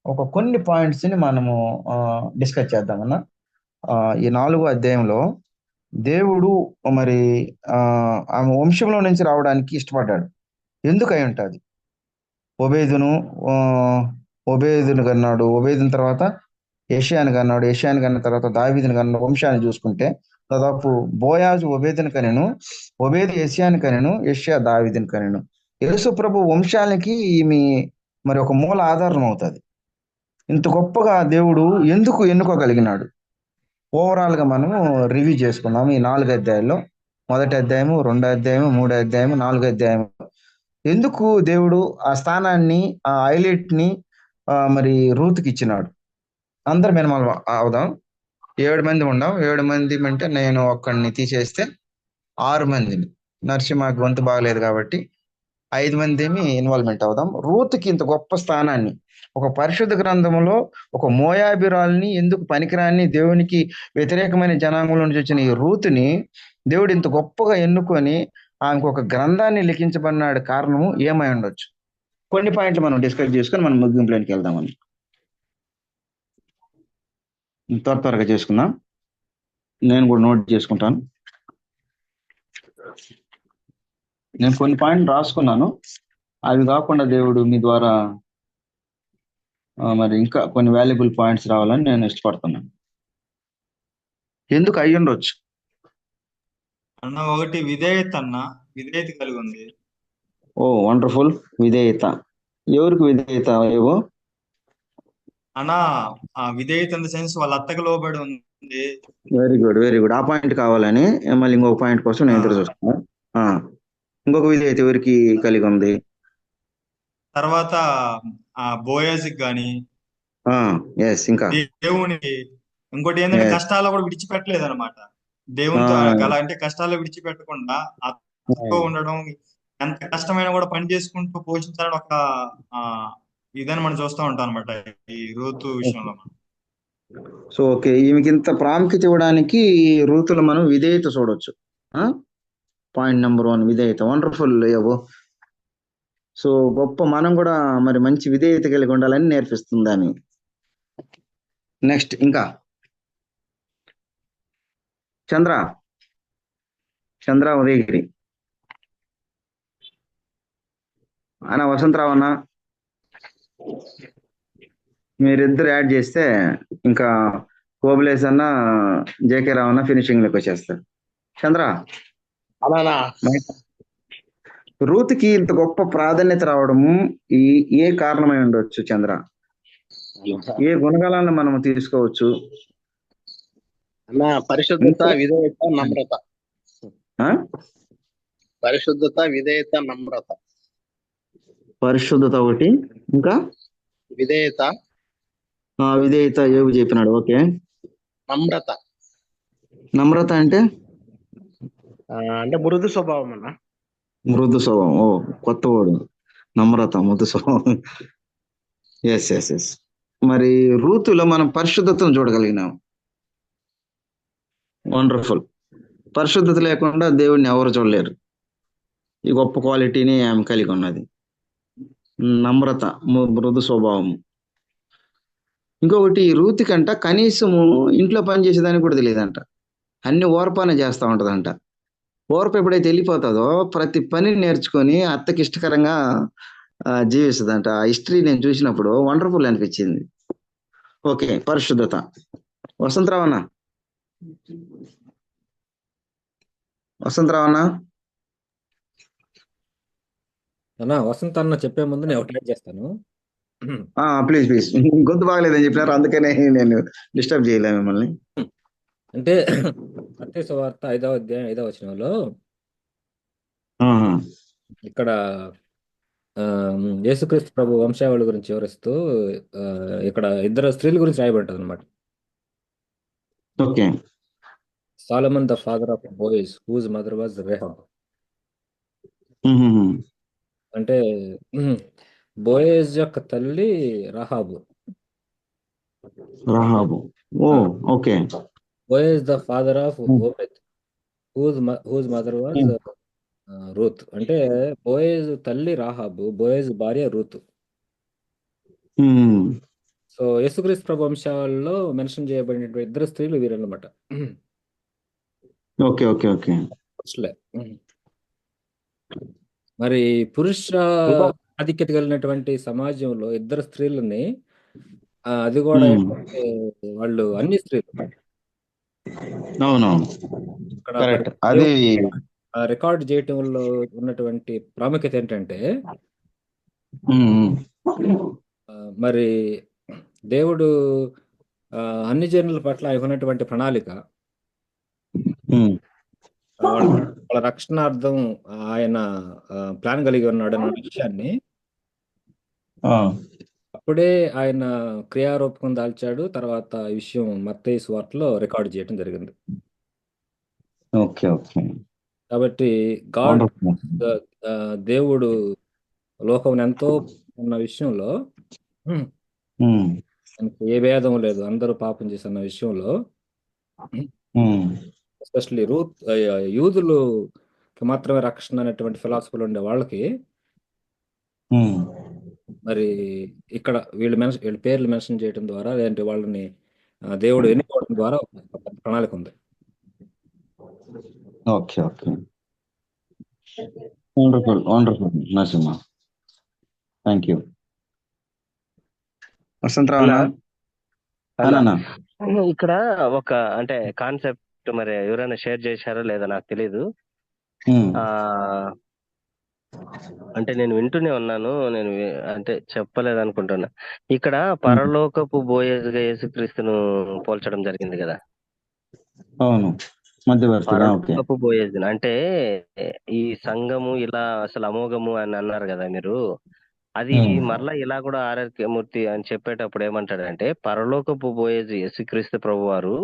ఒక కొన్ని పాయింట్స్ ని మనము డిస్కస్ చేద్దామన్నా. ఈ 4వ అధ్యాయంలో దేవుడు మరి ఆమె వంశంలో నుంచి రావడానికి ఇష్టపడ్డాడు. ఎందుకు అయి ఉంటుంది? ఒబేదును కన్నాడు, ఒబేదుని తర్వాత యెషయాను కన్నాడు, యెషయాను కన్న తర్వాత దావీదుని కన్నాడు. వంశాన్ని చూసుకుంటే దాదాపు బోయాజు ఒబేదుని కనెను, ఒబేదు యెషయాను కనెను, యెషయా దావీదుని కనెను. యేసు ప్రభు వంశాలకి ఈమె మరి ఒక మూల ఆధారం అవుతుంది. ఇంత గొప్పగా దేవుడు ఎందుకు ఎన్నుకోగలిగినాడు? ఓవరాల్ గా మనము రివ్యూ చేసుకుందాము ఈ 4 అధ్యాయాల్లో. మొదటి అధ్యాయము, 2వ అధ్యాయము, 3వ అధ్యాయము, 4వ అధ్యాయము. ఎందుకు దేవుడు ఆ స్థానాన్ని, ఆ హైలైట్ ని మరి రూతుకి ఇచ్చినాడు? అందరు మినిమల్ అవుదాం. 7 మంది ఉండాం. 7 మంది అంటే నేను ఒక్కడిని తీసేస్తే 6 మందిని. నరసింహ గొంతు బాగలేదు కాబట్టి 5 మందిని ఇన్వాల్వ్మెంట్ అవుదాం. రూతుకి ఇంత గొప్ప స్థానాన్ని, ఒక పరిశుద్ధ గ్రంథంలో ఒక మోయాబిరాల్ని, ఎందుకు పనికిరాని దేవునికి వ్యతిరేకమైన జనాంగంలో నుంచి వచ్చిన ఈ రూతుని దేవుడు ఇంత గొప్పగా ఎన్నుకొని ఆమెకు ఒక గ్రంథాన్ని లిఖించబడినాడు. కారణము ఏమై ఉండొచ్చు? కొన్ని పాయింట్లు మనం డిస్కస్ చేసుకొని మనం ముగింపులోనికి వెళ్దామని. త్వరగా చేసుకుందాం. నేను కూడా నోట్ చేసుకుంటాను. నేను కొన్ని పాయింట్లు రాసుకున్నాను. అవి కాకుండా దేవుడు మీ ద్వారా మరి ఇంకా కొన్ని వాల్యుబుల్ పాయింట్స్ రావాలని నేను ఇష్టపడుతున్నాను. ఎందుకు అయ్యి ఉండొచ్చు
అన్న? ఒకటి విధేయత అన్న, విధేయత కలిగి ఉంది.
ఓ వండర్ఫుల్. విధేయత. ఎవరికి విధేయత? ఏవో
అన్న, ఆ విధేయత ఇన్ ద సెన్స్ వాళ్ళ అత్తకు లోబడి ఉంది.
Very good, very good. ఆ పాయింట్ కావాలని మళ్ళీ ఇంకొక పాయింట్ కోసం నేను ఎదురు చూస్తున్నాను. ఇంకొక విధేయత ఎవరికి కలిగి ఉంది?
తర్వాత బోయాజికి గాని,
ఇంకా
దేవునికి ఇంకోటి ఏంటంటే కష్టాలు కూడా విడిచిపెట్టలేదు అనమాట. దేవునితో అంటే కష్టాలు విడిచిపెట్టకుండా అత్తతో ఉండడం, ఎంత కష్టమైనా కూడా పని చేసుకుంటూ పోషించాలని ఒక ఇదని మనం చూస్తూ ఉంటాం అనమాట ఈ రూతు విషయంలో.
సో ఓకే, ఈమెకి ఇంత ప్రాముఖ్యత ఇవ్వడానికి రూతులో మనం విధేయత చూడొచ్చు. పాయింట్ నెంబర్ 1 విధేయత. వండర్ఫుల్ ఏవో. సో గొప్ప, మనం కూడా మరి మంచి విధేయత కలిగి ఉండాలని నేర్పిస్తుంది అని. నెక్స్ట్ ఇంకా చంద్ర ఉదయగిరి అన్న, వసంతరావు అన్న, మీరిద్దరు యాడ్ చేస్తే ఇంకా కోబులేస్ అన్న, జేకే రావు అన్న ఫినిషింగ్ లోకి వచ్చేస్తారు. చంద్ర, రూత్కి ఇంత గొప్ప ప్రాధాన్యత రావడము ఏ కారణమై ఉండొచ్చు? చంద్ర, ఏ గుణగణాలను మనం తీసుకోవచ్చు?
పరిశుద్ధత, విధేయత, నమ్రత. పరిశుద్ధత, విధేయత, నమ్రత.
పరిశుద్ధత ఒకటి, ఇంకా
విధేయత.
విధేయత యోగు చెప్పినాడు. ఓకే. నమ్రత అంటే
మృదు స్వభావం అన్న.
మృదు స్వభావం. ఓ, కొత్త వాడు. నమ్రత, మృదు స్వభావం. ఎస్. మరి రూతులో మనం పరిశుద్ధతను చూడగలిగినాం. వండర్ఫుల్. పరిశుద్ధత లేకుండా దేవుడిని ఎవరు చూడలేరు. ఈ గొప్ప క్వాలిటీని ఆమె కలిగి ఉన్నది. నమ్రత, మృదు స్వభావము. ఇంకొకటి, రూతు కంట కనీసము ఇంట్లో పని చేసేదానికి కూడా తెలియదంట. అన్ని ఓర్పానే చేస్తూ ఉంటదంట. ఓర్ప ఎప్పుడైతే వెళ్ళిపోతుందో ప్రతి పని నేర్చుకొని అత్తకి ఇష్టకరంగా జీవిస్తుందంట. ఆ హిస్టరీ నేను చూసినప్పుడు వండర్ఫుల్ అనిపించింది. ఓకే, పరిశుద్ధత. వసంతరావు అన్న,
అన్నా వసంత అన్న చెప్పే ముందు నేను ఒకటి యాడ్ చేస్తాను.
Please please. గొంతు బాగలేదని చెప్పినారు, అందుకనే నేను డిస్టర్బ్ చేయలే మిమ్మల్ని.
అంటే మత్తయి సువార్త 5వ అధ్యాయం 5వ వచనంలో
ఆహా.
ఇక్కడ యేసుక్రీస్తు ప్రభు వంశావళి గురించి వివరిస్తూ ఇక్కడ ఇద్దరు స్త్రీల గురించి రాయబడ్డది అనమాట.
Okay.
Solomon the father of Boaz whose mother was Rahab.
ఉహుహు.
అంటే బోయేజ్ యొక్క తల్లి Rahab.
Rahab. Oh okay.
Boaz the father of Obed whose mother was Ruth. అంటే బోయేజ్ తల్లి రాహాబు, బోయేజ్ భార్య రూత్. సో యేసుక్రీస్తు ప్రభు వంశాలలో మెన్షన్ చేయబడిన ఇద్దరు స్త్రీలు వీరన్నమాట.
Okay okay okay.
మరి పురుష ఆధిక్యత కలిగినటువంటి సమాజంలో ఇద్దరు స్త్రీలని అది కూడా ఏంటంటే వాళ్ళు అన్ని స్త్రీలు
అవునవును,
ఇక్కడ
కరెక్ట్. అది
రికార్డ్ చేయటంలో ఉన్నటువంటి ప్రాముఖ్యత ఏంటంటే మరి దేవుడు అన్ని జనుల పట్ల ఆయన ఉన్నటువంటి ప్రణాళిక, వాళ్ళ రక్షణార్థం ఆయన ప్లాన్ కలిగి ఉన్నాడు అన్న విషయాన్ని అప్పుడే ఆయన క్రియారూపకం దాల్చాడు. తర్వాత ఈ విషయం మత్తయి సువార్తలో రికార్డ్ చేయడం జరిగింది.
Okay okay.
కాబట్టి గాడ్ దేవుడు లోకం ఎంతో ఉన్న విషయంలో ఆయనకు ఏ భేదం లేదు, అందరూ పాపం చేసిన విషయంలో ఎస్పెషల్లీ యూదులు మాత్రమే రక్షణ అనేటువంటి ఫిలాసఫీలు ఉండే వాళ్ళకి మరి ఇక్కడ వీళ్ళ పేర్లు మెన్షన్ చేయడం ద్వారా లేదంటే వాళ్ళని దేవుడు ఎన్నుకోవడం ద్వారా ఒక ప్రణాళిక ఉంది.
Okay okay. Wonderful wonderful Narasimha, thank you. Vasantrao
ఇక్కడ ఒక అంటే కాన్సెప్ట్ మరి ఎవరైనా షేర్ చేశారో లేదా నాకు తెలీదు. అంటే నేను వింటూనే ఉన్నాను, నేను అంటే చెప్పలేదు అనుకుంటున్నా. ఇక్కడ పరలోకపు బోయేజ్గా యేసుక్రీస్తును పోల్చడం జరిగింది కదా.
అవును,
పరలోకపు బోయేజ్ అంటే ఈ సంఘము ఇలా అసలు అమోఘము అని అన్నారు కదా మీరు. అది మరలా ఇలా కూడా ఆర్ఆర్కే మూర్తి అని చెప్పేటప్పుడు ఏమంటాడంటే పరలోకపు బోయేజ్ యేసుక్రీస్తు ప్రభు వారు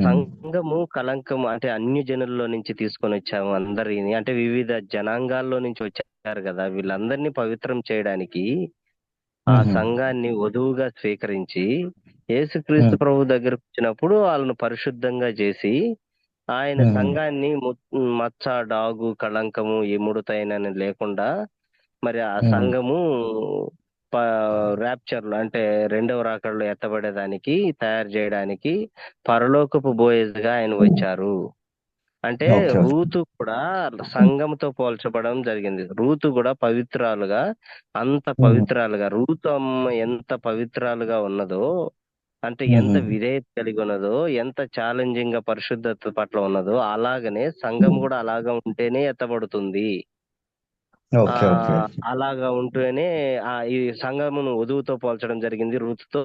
సంఘము కలంకము అంటే అన్ని జనుల్లో నుంచి తీసుకొని వచ్చాము అందరిని, అంటే వివిధ జనాంగాల్లో నుంచి వచ్చారు కదా, వీళ్ళందరినీ పవిత్రం చేయడానికి ఆ సంఘాన్ని వధువుగా స్వీకరించి యేసుక్రీస్తు ప్రభు దగ్గరకు వచ్చినప్పుడు వాళ్ళను పరిశుద్ధంగా చేసి ఆయన సంఘాన్ని మచ్చ డాగు కళంకము ఈ ముడతైన లేకుండా మరి ఆ సంఘము ర్యాప్చర్లు అంటే రెండవ రాకడలో ఎత్తబడేదానికి తయారు చేయడానికి పరలోకపు బోయేజ్గా ఆయన వచ్చారు. అంటే రూతు కూడా సంఘంతో పోల్చబడడం జరిగింది. రూతు కూడా పవిత్రాలుగా, అంత పవిత్రాలుగా రూతు అమ్మ ఎంత పవిత్రాలుగా ఉన్నదో, అంటే ఎంత విధేయత కలిగి ఉన్నదో, ఎంత ఛాలెంజింగ్ గా పరిశుద్ధత పట్ల ఉన్నదో, అలాగనే సంఘం కూడా అలాగా ఉంటేనే ఎత్తబడుతుంది. అలాగా ఉంటేనే ఈ సంఘమును వధువుతో పోల్చడం జరిగింది రూతుతో.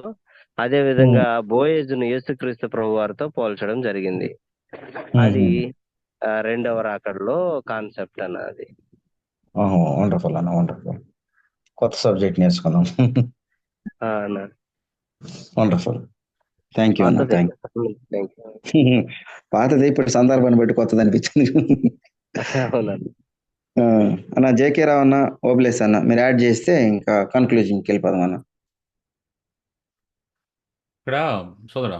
అదే విధంగా బోయేజును యేసుక్రీస్తు ప్రభు వారితో పోల్చడం జరిగింది. అది రెండవ రాకడలో కాన్సెప్ట్ అన్నది.
వండర్ఫుల్ అన్న, వండర్ఫుల్. కొత్త సబ్జెక్ట్ నేర్చుకున్నాం. వండర్ఫుల్, థ్యాంక్ యూ అన్న. పాతది ఇప్పుడు సందర్భాన్ని బట్టి కొత్తది అనిపించింది.
అవునండి
అన్న. జేకే రావు అన్న, ఓబ్లేస్ అన్న, మీరు యాడ్ చేస్తే ఇంకా కన్క్లూజన్కి వెళ్ళిపోదాం అన్న.
ఇక్కడ సోదరా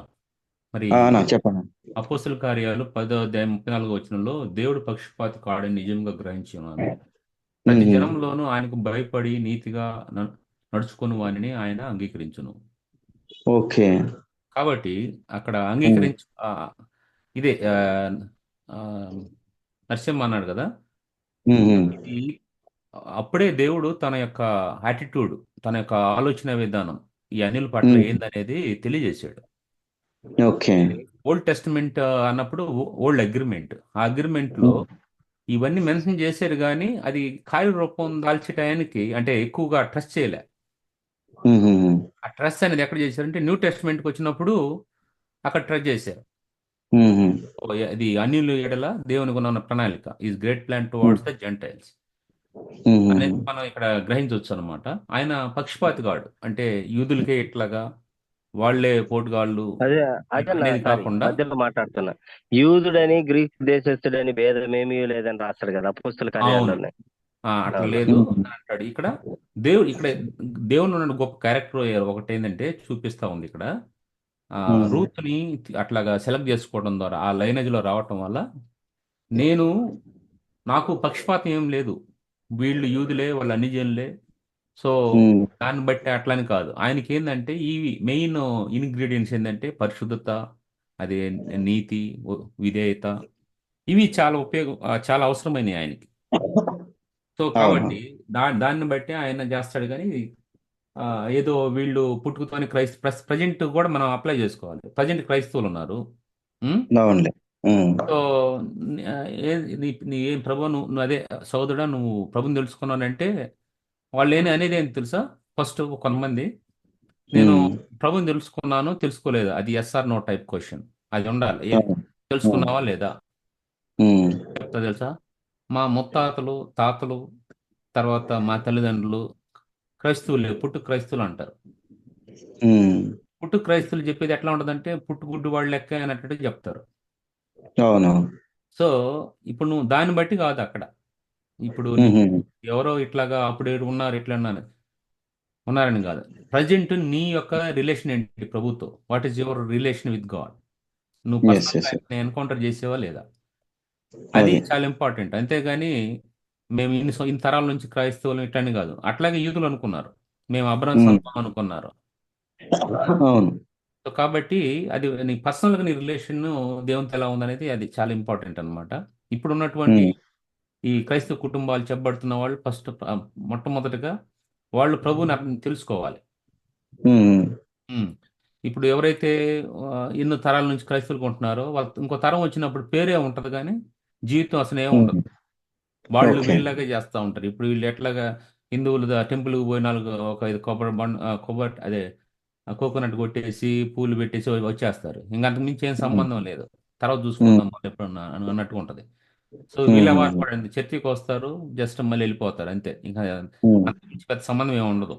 మరి
చెప్పండి.
అపోస్తుల కార్యాలు 10వ అధ్యాయం 34వ వచనంలో దేవుడు పక్షపాతి కాడని నిజంగా గ్రహించి ఉన్నాను, ప్రతి జనంలోనూ ఆయనకు భయపడి నీతిగా నడుచుకుని వానిని ఆయన అంగీకరించును.
ఓకే.
కాబట్టి అక్కడ అంగీకరించు ఇదే నరసింహ అన్నాడు కదా, ఇది అప్పుడే దేవుడు తన యొక్క యాటిట్యూడ్, తన యొక్క ఆలోచన విధానం ఈ అనిల్ పట్ల ఏందనేది తెలియజేశాడు.
ఓకే.
ఓల్డ్ టెస్టిమెంట్ అన్నప్పుడు ఓల్డ్ అగ్రిమెంట్, ఆ అగ్రిమెంట్ లో ఇవన్నీ మెన్షన్ చేశారు, కానీ అది కార్యరూపం దాల్చే టయానికి అంటే ఎక్కువగా ట్రస్ట్ చేయలే. ఆ ట్రస్ట్ అనేది ఎక్కడ చేశారంటే న్యూ టెస్ట్మెంట్కి వచ్చినప్పుడు అక్కడ ట్రస్ట్ చేశారు. అది అన్యుల ఎడల దేవునికి ఉన్న ప్రణాళిక is great plan towards the Gentiles అనేది మనం ఇక్కడ గ్రహించవచ్చు అనమాట. ఆయన పక్షపాతిగాడు, అంటే యూదులకే ఇట్లాగా వాళ్లే పోటుగాళ్ళు
అదే అదే
అనేది
సారీ
కాకుండా
మధ్యలో మాట్లాడుతున్నా. యూదుడని గ్రీక్ దేశస్థుడని భేదమేమీ లేదని రాస్తాడు కదా అపోస్తల
అవును,
కార్యాలలోనే.
అట్లా
అవును.
లేదు అని అంటాడు ఇక్కడ. ఇక్కడ దేవుని ఉన్న గొప్ప క్యారెక్టర్ ఒకటి ఏంటంటే చూపిస్తా ఉంది ఇక్కడ. రూత్ని అట్లాగా సెలెక్ట్ చేసుకోవడం ద్వారా ఆ లైనేజ్ లో రావటం వల్ల నాకు పక్షపాతం ఏం లేదు, వీళ్ళు యూదులే, వాళ్ళు అన్ని జనులే. సో దాన్ని బట్టి అట్లని కాదు. ఆయనకి ఏంటంటే ఈ మెయిన్ ఇంగ్రీడియంట్స్ ఏంటంటే పరిశుద్ధత, అదే నీతి, విధేయత, ఇవి చాలా అవసరమైనవి ఆయనకి. సో కాబట్టి దాన్ని బట్టి ఆయన చేస్తాడు. కానీ ఏదో వీళ్ళు పుట్టుకతోని ప్రజెంట్ కూడా మనం అప్లై చేసుకోవాలి. ప్రజెంట్ క్రైస్తవులు ఉన్నారు. సో నీ ఏం ప్రభు, నువ్వు అదే సోదరుడా, నువ్వు ప్రభుని తెలుసుకున్నానంటే వాళ్ళు అనేది ఏంటి తెలుసా? ఫస్ట్ కొంతమంది నేను ప్రభుని తెలుసుకున్నాను, తెలుసుకోలేదు, అది ఎస్ఆర్ నో టైప్ క్వశ్చన్. అది ఉండాలి. తెలుసుకున్నావా లేదా చెప్తా తెలుసా? మా ముత్తాతలు, తాతలు, తర్వాత మా తల్లిదండ్రులు క్రైస్తవులే, పుట్టు క్రైస్తవులు అంటారు. పుట్టు క్రైస్తవులు చెప్పేది ఎట్లా ఉంటదంటే పుట్టుగుడ్డు వాళ్ళు లెక్క అన్నట్టు చెప్తారు. సో ఇప్పుడు నువ్వు దాన్ని బట్టి కాదు అక్కడ. ఇప్పుడు ఎవరో ఇట్లాగా అప్పుడు ఉన్నారు ఇట్లా ఉన్నారని కాదు. ప్రజెంట్ నీ యొక్క రిలేషన్ ఏంటి ప్రభుతో? What is your relation with God? నువ్వు పర్సనల్ ఎన్కౌంటర్ చేసేవా లేదా? అది చాలా ఇంపార్టెంట్. అంతేగాని మేము ఇన్ని తరాల నుంచి క్రైస్తవులు ఇట్లని కాదు. అట్లాగే యూదులు అనుకున్నారు, మేము అబ్రహం సంతానం అనుకున్నారు. సో కాబట్టి అది నీ పర్సనల్గా నీ రిలేషన్ దేవునితో ఎలా ఉందనేది అది చాలా ఇంపార్టెంట్ అనమాట. ఇప్పుడు ఉన్నటువంటి ఈ క్రైస్తవ కుటుంబాలు చెప్పబడుతున్న వాళ్ళు ఫస్ట్ మొట్టమొదటిగా వాళ్ళు ప్రభువుని తెలుసుకోవాలి. ఇప్పుడు ఎవరైతే ఎన్నో తరాల నుంచి క్రైస్తవులు ఉంటున్నారో వాళ్ళు ఇంకో తరం వచ్చినప్పుడు పేరే ఉంటది కానీ జీవితం అసలు ఏమి ఉండదు. వాళ్ళు వీళ్ళలాగా చేస్తూ ఉంటారు. ఇప్పుడు వీళ్ళు ఎట్లాగా హిందువులు టెంపుల్కి పోయి ఒక 5 కొబ్బరి అదే కోకోనట్ కొట్టేసి పూలు పెట్టేసి వచ్చేస్తారు. ఇంకా అంతకు మించి ఏం సంబంధం లేదు, తర్వాత చూసుకుందాం ఎప్పుడన్నా అన్నట్టుగా ఉంటది. సో వీళ్ళు పడింది చర్చికి వస్తారు, జస్ట్ మళ్ళీ వెళ్ళిపోతారు అంతే. ఇంకా అంతకు మించి పెద్ద సంబంధం ఏమి ఉండదు.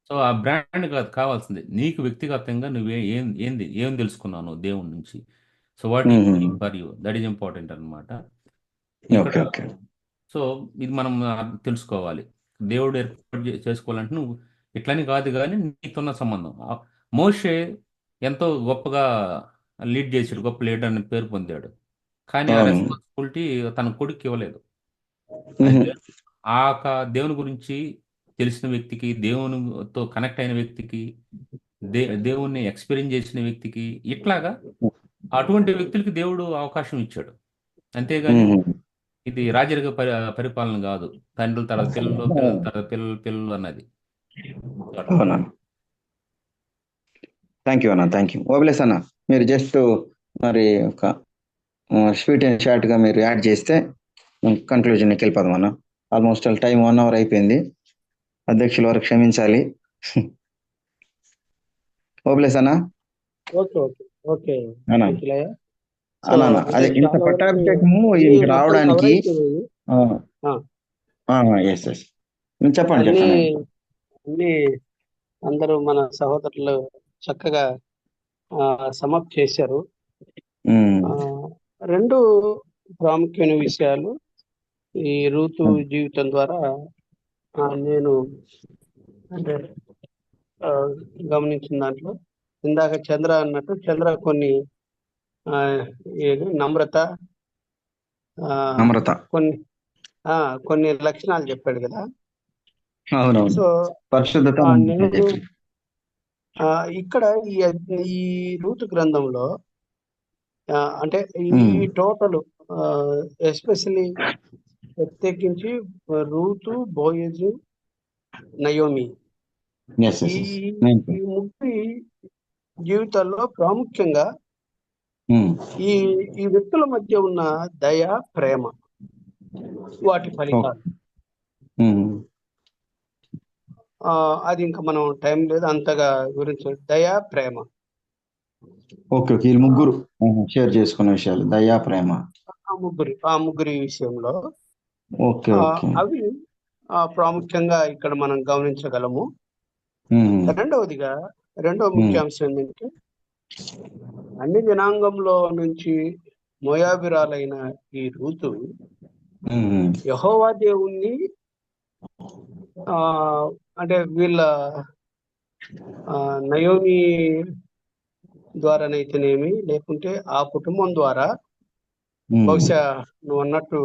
సో ఆ బ్రాండ్ కాదు కావాల్సింది, నీకు వ్యక్తిగతంగా ఏం తెలుసుకున్నావు నువ్వు దేవుడి నుంచి. So what is for you, that is important అనమాట. సో ఇది మనం తెలుసుకోవాలి. దేవుడు ఏర్పాటు చేసుకోవాలంటే నువ్వు ఇట్లని కాదు కానీ నీకున్న సంబంధం. మోషే ఎంతో గొప్పగా లీడ్ చేశాడు, గొప్ప లీడర్ అని పేరు పొందాడు. కానీ ఆ రెస్పాన్సిబిలిటీ తన కొడుకు ఇవ్వలేదు. అయితే దేవుని గురించి తెలిసిన వ్యక్తికి, దేవునితో కనెక్ట్ అయిన వ్యక్తికి, దేవుణ్ణి ఎక్స్పీరియన్స్ చేసిన వ్యక్తికి, ఇట్లాగా అటువంటి వ్యక్తులకి దేవుడు అవకాశం ఇచ్చాడు. అంతేగాని ఇది రాజరిక పరిపాలన కాదు, తండ్రుల తర్వాత పిల్లలు, పిల్లల తర్వాత పిల్లలు అన్నది.
థ్యాంక్ యూ ఓబ్లేస్ అన్న, మీరు జస్ట్ మరి ఒక స్వీట్ అండ్ షార్ట్ గా మీరు యాడ్ చేస్తే కన్క్లూజన్కి వెళ్ళిపోదాం అన్న. ఆల్మోస్ట్ టైం 1 hour అయిపోయింది. అధ్యక్షుల వారు క్షమించాలి. ఓబ్లేస్ అన్న. అదే ఇంత పట్టాభిషేకము ఈయనకి రావడానికి చెప్పండి.
అన్ని అందరూ మన సహోదరులు చక్కగా సమాప్తి చేశారు. 2 ప్రాముఖ్యమైన విషయాలు ఈ రూతు జీవితం ద్వారా నేను అంటే గమనించిన దాంట్లో, ఇందాక చంద్ర అన్నట్టు చంద్ర కొన్ని నమ్రత కొన్ని లక్షణాలు చెప్పాడు కదా. సో నేను ఇక్కడ ఈ రూతు గ్రంథంలో అంటే ఈ టోటల్ ఎస్పెషల్లీ ప్రత్యేకించి రూతు, బోయజు, నయోమి, ఈ 3 జీవితాల్లో ప్రాముఖ్యంగా
ఉమ్,
ఈ ఈ వ్యక్తుల మధ్య ఉన్న దయ, ప్రేమ, వాటి
ఓకే.
ఫలితాలు.
ఉమ్,
అది ఇంకా మనం టైం లేదు అంతగా గురించి. దయ, ప్రేమ,
ఓకే ఓకే వీళ్ళు ముగ్గురు షేర్ చేసుకున్న విషయాలు దయా, ప్రేమ.
ఆ ముగ్గురి విషయంలో
ఓకే ఓకే.
అవి ప్రాముఖ్యంగా ఇక్కడ మనం గమనించగలము.
ఉమ్,
రెండవ ముఖ్య అంశం ఏంటంటే, అన్ని జనాంగంలో నుంచి మోయాబిరాలైన ఈ రూతు
ఉమ్,
యెహోవా దేవుణ్ణి అంటే వీళ్ళ నయోమి ద్వారానైతేనేమి, లేకుంటే ఆ కుటుంబం ద్వారా,
ఉమ్,
బహుశా నువ్వు అన్నట్టు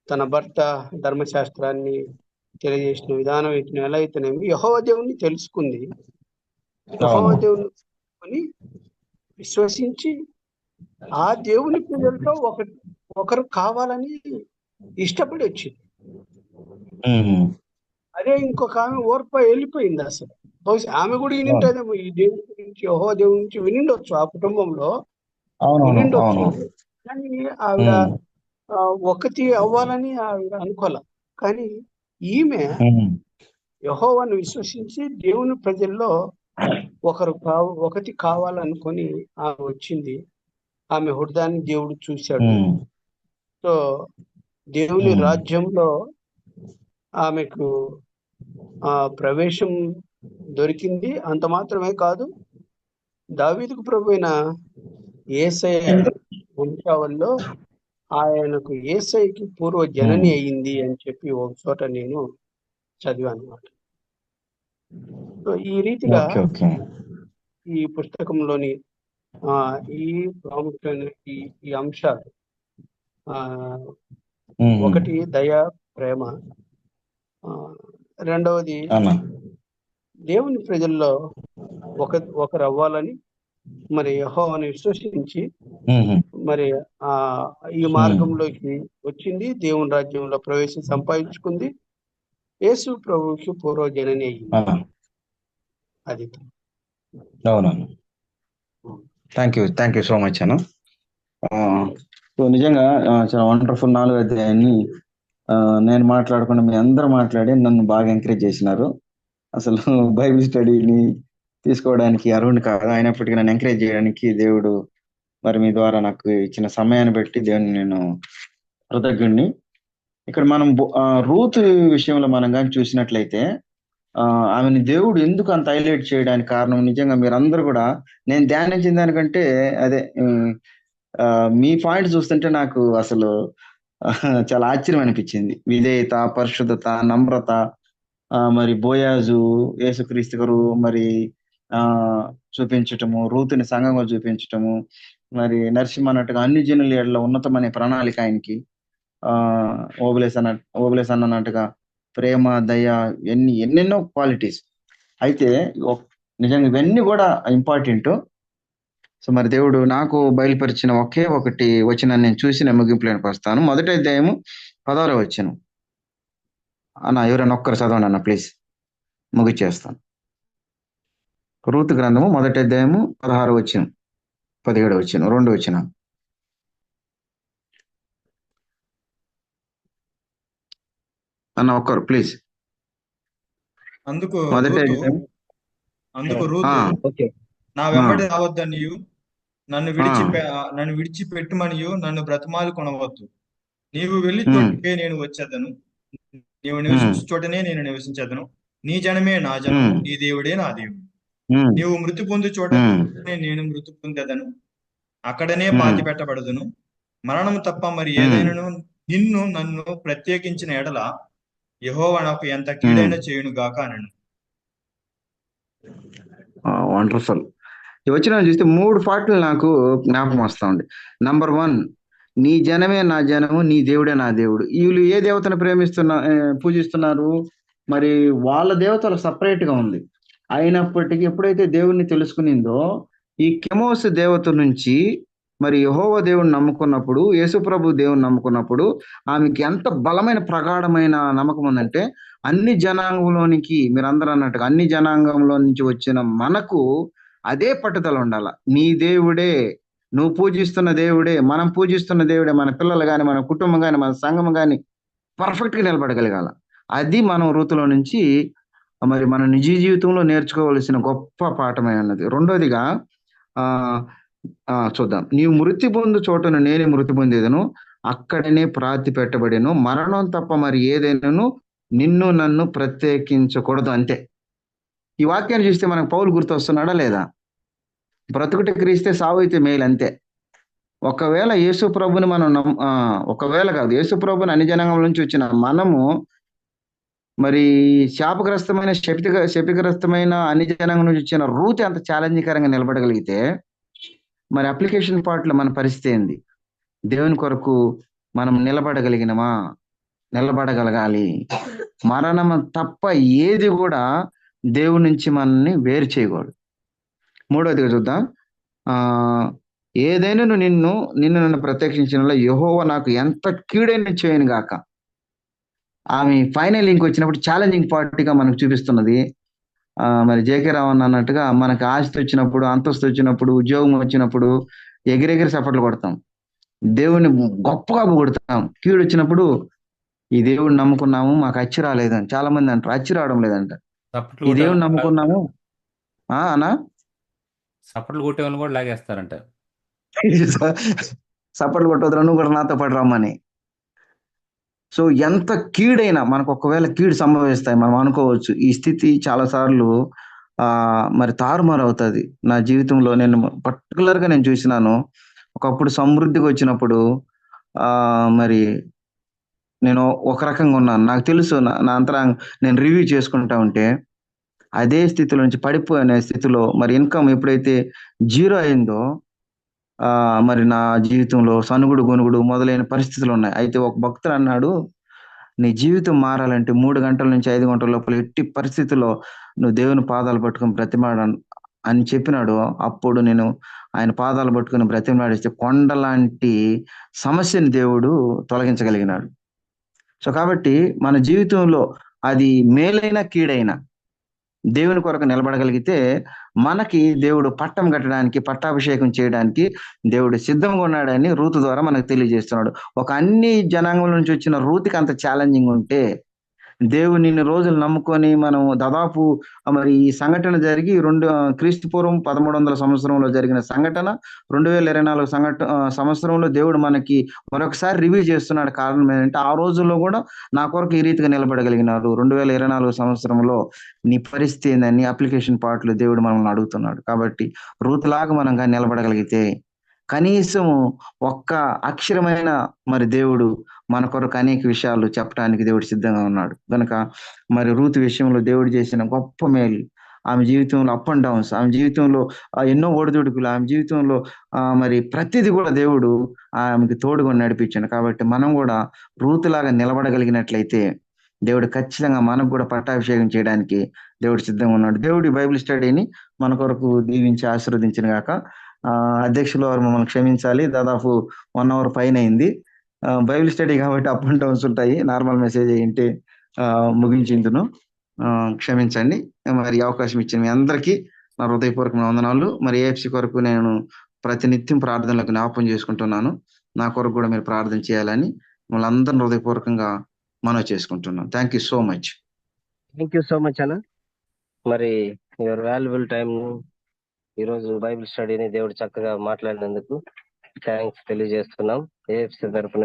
తన భర్త ధర్మశాస్త్రాన్ని తెలియజేసిన విధానం ఎలా అయితేనేమి, యెహోవా దేవుణ్ణి తెలుసుకుంది. యెహోవా
అవును.
దేవుని తెలుసుకొని విశ్వసించి ఆ దేవుని ప్రజలతో ఒకరు కావాలని ఇష్టపడి వచ్చింది.
ఉమ్,
అదే ఇంకొక ఆమె ఓర్ప వెళ్ళిపోయింది. అసలు బహుశా ఆమె కూడా వినింటదేమో, ఈ దేవుని గురించి, యెహోవా దేవుని గురించి వినిండొచ్చు, ఆ కుటుంబంలో
అవునవును
వినిండొచ్చు.
అవును.
కానీ ఆవిడ
ఉమ్,
ఒకటి అవ్వాలని ఆవిడ అనుకోలే. కానీ ఈమె
ఉమ్,
యెహోవాను విశ్వసించి దేవుని ప్రజల్లో ఒకటి కావాలనుకొని ఆమె వచ్చింది. ఆమె హృదయాన్ని దేవుడు చూశాడు.
ఉమ్,
సో దేవుని
ఉమ్,
రాజ్యంలో ఆమెకు ప్రవేశం దొరికింది. అంత మాత్రమే కాదు, దావీదుకు ప్రభువైన యేసయ్య వంశావళిలో ఆయనకు యేసయ్యకి పూర్వ జనని అయింది అని చెప్పి ఒక చోట నేను చదివాను అన్నమాట. సో ఈ రీతిగా
ఓకే ఓకే.
ఈ పుస్తకంలోని ఈ ప్రాముఖ్యమైన ఈ అంశాలు, ఒకటి దయ, ప్రేమ, రెండవది
అన్నా
దేవుని ప్రజల్లో ఒకరు అవ్వాలని, మరి యెహోవాను విశ్వసించి మరి ఈ మార్గంలోకి వచ్చింది, దేవుని రాజ్యంలో ప్రవేశం సంపాదించుకుంది, యేసు ప్రభువుకి పూర్వ జనని అయ్యింది. అది.
అవునవును. థ్యాంక్ యూ సో మచ్ అన్న. సో నిజంగా చాలా వండర్ఫుల్ 4వ అధ్యాయాన్ని నేను మాట్లాడకుండా మీ అందరూ మాట్లాడి నన్ను బాగా ఎంకరేజ్ చేసినారు. అసలు బైబిల్ స్టడీని తీసుకోవడానికి అర్హుని కాదు, అయినప్పటికీ నన్ను ఎంకరేజ్ చేయడానికి దేవుడు మరి మీ ద్వారా నాకు ఇచ్చిన సమయాన్ని బట్టి దేవుని నేను కృతజ్ఞుడిని. ఇక్కడ మనం రూత్ విషయంలో మనం కానీ చూసినట్లయితే ఆమెని దేవుడు ఎందుకు అంత హైలైట్ చేయడానికి కారణం, నిజంగా మీరందరూ కూడా నేను ధ్యానించిన దానికంటే అదే మీ పాయింట్ చూస్తుంటే నాకు అసలు చాలా ఆశ్చర్యం అనిపించింది. విధేయత, పరిశుద్ధత, నమ్రత, మరి బోయాజు యేసుక్రీస్తు గారు మరి చూపించటము, రూతుని సంఘంగా చూపించటము, మరి నరసింహ అన్నట్టుగా అన్ని జనుల ఏళ్ళ ఉన్నతమైన ప్రణాళిక ఆయనకి, ఓబులేస్ అన్నట్టుగా ప్రేమ, దయ, ఎన్నెన్నో క్వాలిటీస్. అయితే నిజంగా ఇవన్నీ కూడా ఇంపార్టెంట్. సో మరి దేవుడు నాకు బయలుపరిచిన ఒకే ఒకటి వచనాన్ని నేను చూసి నేను ముగింపులోనికి వస్తాను. మొదటి అధ్యాయము 16వ వచనం అన్న, ఎవరైనా ఒక్కరు చదవండి అన్న ప్లీజ్, ముగిచేస్తాను. రూతు గ్రంథము మొదటి అధ్యాయము 16వ వచనం, 17వ వచనం, 2 వచనం అన్న ఒక్కరు ప్లీజ్.
అందుకు
మొదటి
రూతు
అధ్యాయం
నా వెంబడి రావద్దనియు, నన్ను విడిచిపెట్టుమనియు నన్ను బ్రతమాలు కొనవద్దు. నీవు వెళ్ళి చోటే నేను వచ్చేదను, నీవు నివసించు చోటనే నేను నివసించేదను. నీ జనమే నా జనము, నీ దేవుడే నా దేవుడు. నీవు మృతి పొందు చోటనే నేను మృతి పొందేదను, అక్కడనే పాతి పెట్టబడదును. మరణము తప్ప మరి ఏదైనాను నన్ను ప్రత్యేకించిన ఎడల యెహోవా నాకు ఎంత కీడైనా చేయును గాక అనను.
వండర్ఫుల్. ఈ వచ్చిన చూస్తే 3 పాటలు నాకు జ్ఞాపకం వస్తా ఉంది. నంబర్ 1, నీ జనమే నా జనము, నీ దేవుడే నా దేవుడు. వీళ్ళు ఏ దేవతను పూజిస్తున్నారు, మరి వాళ్ళ దేవతలు సపరేట్ గా ఉంది. అయినప్పటికీ ఎప్పుడైతే దేవుణ్ణి తెలుసుకునిందో, ఈ కెమోస్ దేవత నుంచి మరి యెహోవా దేవుని నమ్ముకున్నప్పుడు, యేసుప్రభు దేవుని నమ్ముకున్నప్పుడు ఆమెకి ఎంత బలమైన ప్రగాఢమైన నమ్మకం ఉందంటే, అన్ని జనాంగంలోనికి, మీరందరూ అన్నట్టుగా అన్ని జనాంగంలో నుంచి వచ్చిన మనకు అదే పట్టుదల ఉండాల. నీ దేవుడే, నువ్వు పూజిస్తున్న దేవుడే, మనం పూజిస్తున్న దేవుడే, మన పిల్లలు కానీ, మన కుటుంబం కానీ, మన సంఘం కానీ పర్ఫెక్ట్గా నిలబడగలగాల. అది మనం రూతులో నుంచి మరి మన నిజ జీవితంలో నేర్చుకోవలసిన గొప్ప పాఠమై ఉన్నది. రెండోదిగా ఆ చూద్దాం. నీవు మృతి పొందు చోటును నేనే మృతి పొందేదను, అక్కడనే ప్రాతి పెట్టబడేను, మరణం తప్ప మరి ఏదైనాను నిన్ను నన్ను ప్రత్యేకించకూడదు. అంతే. ఈ వాక్యాన్ని చూస్తే మనకు పౌలు గుర్తొస్తున్నాడా లేదా? బ్రతుకుట క్రీస్తే, సావు అయితే మేలు, అంతే. ఒకవేళ యేసు ప్రభుని మనం ఒకవేళ కాదు, యేసు ప్రభుని అన్ని జనాంగం నుంచి వచ్చిన మనము మరి శాపగ్రస్తమైన శపిగ్రస్తమైన అన్ని జనాంగం నుంచి వచ్చిన రూతు అంత ఛాలెంజింగ్ నిలబడగలిగితే మరి అప్లికేషన్ పార్ట్లో మన పరిస్థితి ఏంది? దేవుని కొరకు మనం నిలబడగలిగినమా? నిలబడగలగాలి. మరణం తప్ప ఏది కూడా దేవుడి నుంచి మనల్ని వేరు చేయకూడదు. మూడోదిగా చూద్దాం. ఏదైనా నిన్ను నన్ను ప్రత్యక్షించిన యెహోవా నాకు ఎంత కీడైన చేయను గాక. ఆమె ఫైనల్ లింక్ వచ్చినప్పుడు ఛాలెంజింగ్ పార్టీగా మనకు చూపిస్తున్నది. మరి జేకే రావణ్ అన్నట్టుగా మనకు ఆస్తి వచ్చినప్పుడు, అంతస్తు వచ్చినప్పుడు, ఉద్యోగం వచ్చినప్పుడు ఎగిరెగిరి సపట్లు కొడతాం, దేవుణ్ణి గొప్పగా పొగుడుతాం. కీడు వచ్చినప్పుడు ఈ దేవుడిని నమ్ముకున్నాము, మాకు అచ్చి రాలేదని చాలా మంది అంటారు. అచ్చి రావడం లేదంట. ఈ దేవుడిని నమ్ముకున్నాము అనా
సపట్లు కొట్టే వాళ్ళని కూడా లాగేస్తారంట.
సపట్లు కొట్టవద్దు, నువ్వు కూడా నాతో పాటు రమ్మని. సో ఎంత కీడైనా మనకు ఒకవేళ కీడు సంభవిస్తాయి, మనం అనుకోవచ్చు. ఈ స్థితి చాలా సార్లు మరి తారుమారు అవుతుంది. నా జీవితంలో నేను పర్టికులర్గా నేను చూసినాను. ఒకప్పుడు సమృద్ధిగా వచ్చినప్పుడు మరి నేను ఒక రకంగా ఉన్నాను, నాకు తెలుసు. నా అంతరంగ నేను రివ్యూ చేసుకుంటా ఉంటే అదే స్థితిలో నుంచి పడిపోయిన స్థితిలో మరి ఇన్కమ్ ఎప్పుడైతే జీరో అయిందో మరి నా జీవితంలో సనుగుడు గొనుగుడు మొదలైన పరిస్థితులు ఉన్నాయి. అయితే ఒక భక్తుడు అన్నాడు, నీ జీవితం మారాలంటే 3 గంటల నుంచి 5 గంటల లోపల ఎట్టి పరిస్థితుల్లో నువ్వు దేవుని పాదాలు పట్టుకుని బ్రతిమాడ అని చెప్పినాడు. అప్పుడు నేను ఆయన పాదాలు పట్టుకుని బ్రతిమాడిస్తే కొండలాంటి సమస్యని దేవుడు తొలగించగలిగినాడు. సో కాబట్టి మన జీవితంలో అది మేలైన కీడైనా దేవుని కొరకు నిలబడగలిగితే మనకి దేవుడు పట్టం కట్టడానికి, పట్టాభిషేకం చేయడానికి దేవుడు సిద్ధంగా ఉన్నాడని రూతు ద్వారా మనకు తెలియజేస్తున్నాడు. ఒక అన్ని జనాంగం నుంచి వచ్చిన రూతుకి అంత ఛాలెంజింగ్ ఉంటే, దేవుని ఇన్ని రోజులు నమ్ముకొని మనం దాదాపు మరి ఈ సంఘటన జరిగి క్రీస్తు పూర్వం 1300 సంవత్సరంలో జరిగిన సంఘటన 2024 సంవత్సరంలో దేవుడు మనకి మరొకసారి రివ్యూ చేస్తున్నాడు. కారణం ఏంటంటే ఆ రోజుల్లో కూడా నా కొరకు ఈ రీతిగా నిలబడగలిగినారు. 2024 సంవత్సరంలో నీ పరిస్థితి ఏందని అప్లికేషన్ పార్ట్లో దేవుడు మనల్ని అడుగుతున్నాడు. కాబట్టి రూతులాగా మనం కానీ నిలబడగలిగితే కనీసం ఒక్క అక్షరమైన మరి దేవుడు మన కొరకు అనేక విషయాలు చెప్పడానికి దేవుడు సిద్ధంగా ఉన్నాడు. కనుక మరి రూతు విషయంలో దేవుడు చేసిన గొప్ప మేలు, ఆమె జీవితంలో అప్ అండ్ డౌన్స్, ఆమె జీవితంలో ఎన్నో ఒడిదుడుకులు, ఆమె జీవితంలో మరి ప్రతిదీ కూడా దేవుడు ఆమెకి తోడుగా నడిపించాడు. కాబట్టి మనం కూడా రూతులాగా నిలబడగలిగినట్లయితే దేవుడు ఖచ్చితంగా మనకు కూడా పట్టాభిషేకం చేయడానికి దేవుడు సిద్ధంగా ఉన్నాడు. దేవుడి బైబిల్ స్టడీని మన కొరకు దీవించి ఆశీర్వదించిన గాక. అధ్యక్షులు వారు మమ్మల్ని క్షమించాలి, దాదాపు 1 అవర్ పైన అయింది. బైబిల్ స్టడీ కాబట్టి అప్ అండ్ డౌన్స్ ఉంటాయి. నార్మల్ మెసేజ్ ఏంటి ముగించిందును, క్షమించండి. మరి అవకాశం ఇచ్చిన మీ అందరికీ నా హృదయపూర్వక వందనాలు. మరి ఏఎఫ్సి కొరకు నేను ప్రతినిత్యం ప్రార్థనలకు జ్ఞాపకం చేసుకుంటున్నాను. నా కొరకు కూడా మీరు ప్రార్థన చేయాలని మిమ్మల్ని అందరిని హృదయపూర్వకంగా మనవి చేసుకుంటున్నాను. Thank you so much.
Thank you so much అన్న. మరి యువర్ వాల్యుబుల్ టైం ఈరోజు బైబిల్ స్టడీని దేవుడు చక్కగా మాట్లాడినందుకు థ్యాంక్స్ తెలియజేస్తున్నాం. ఏఎఫ్సి తరఫున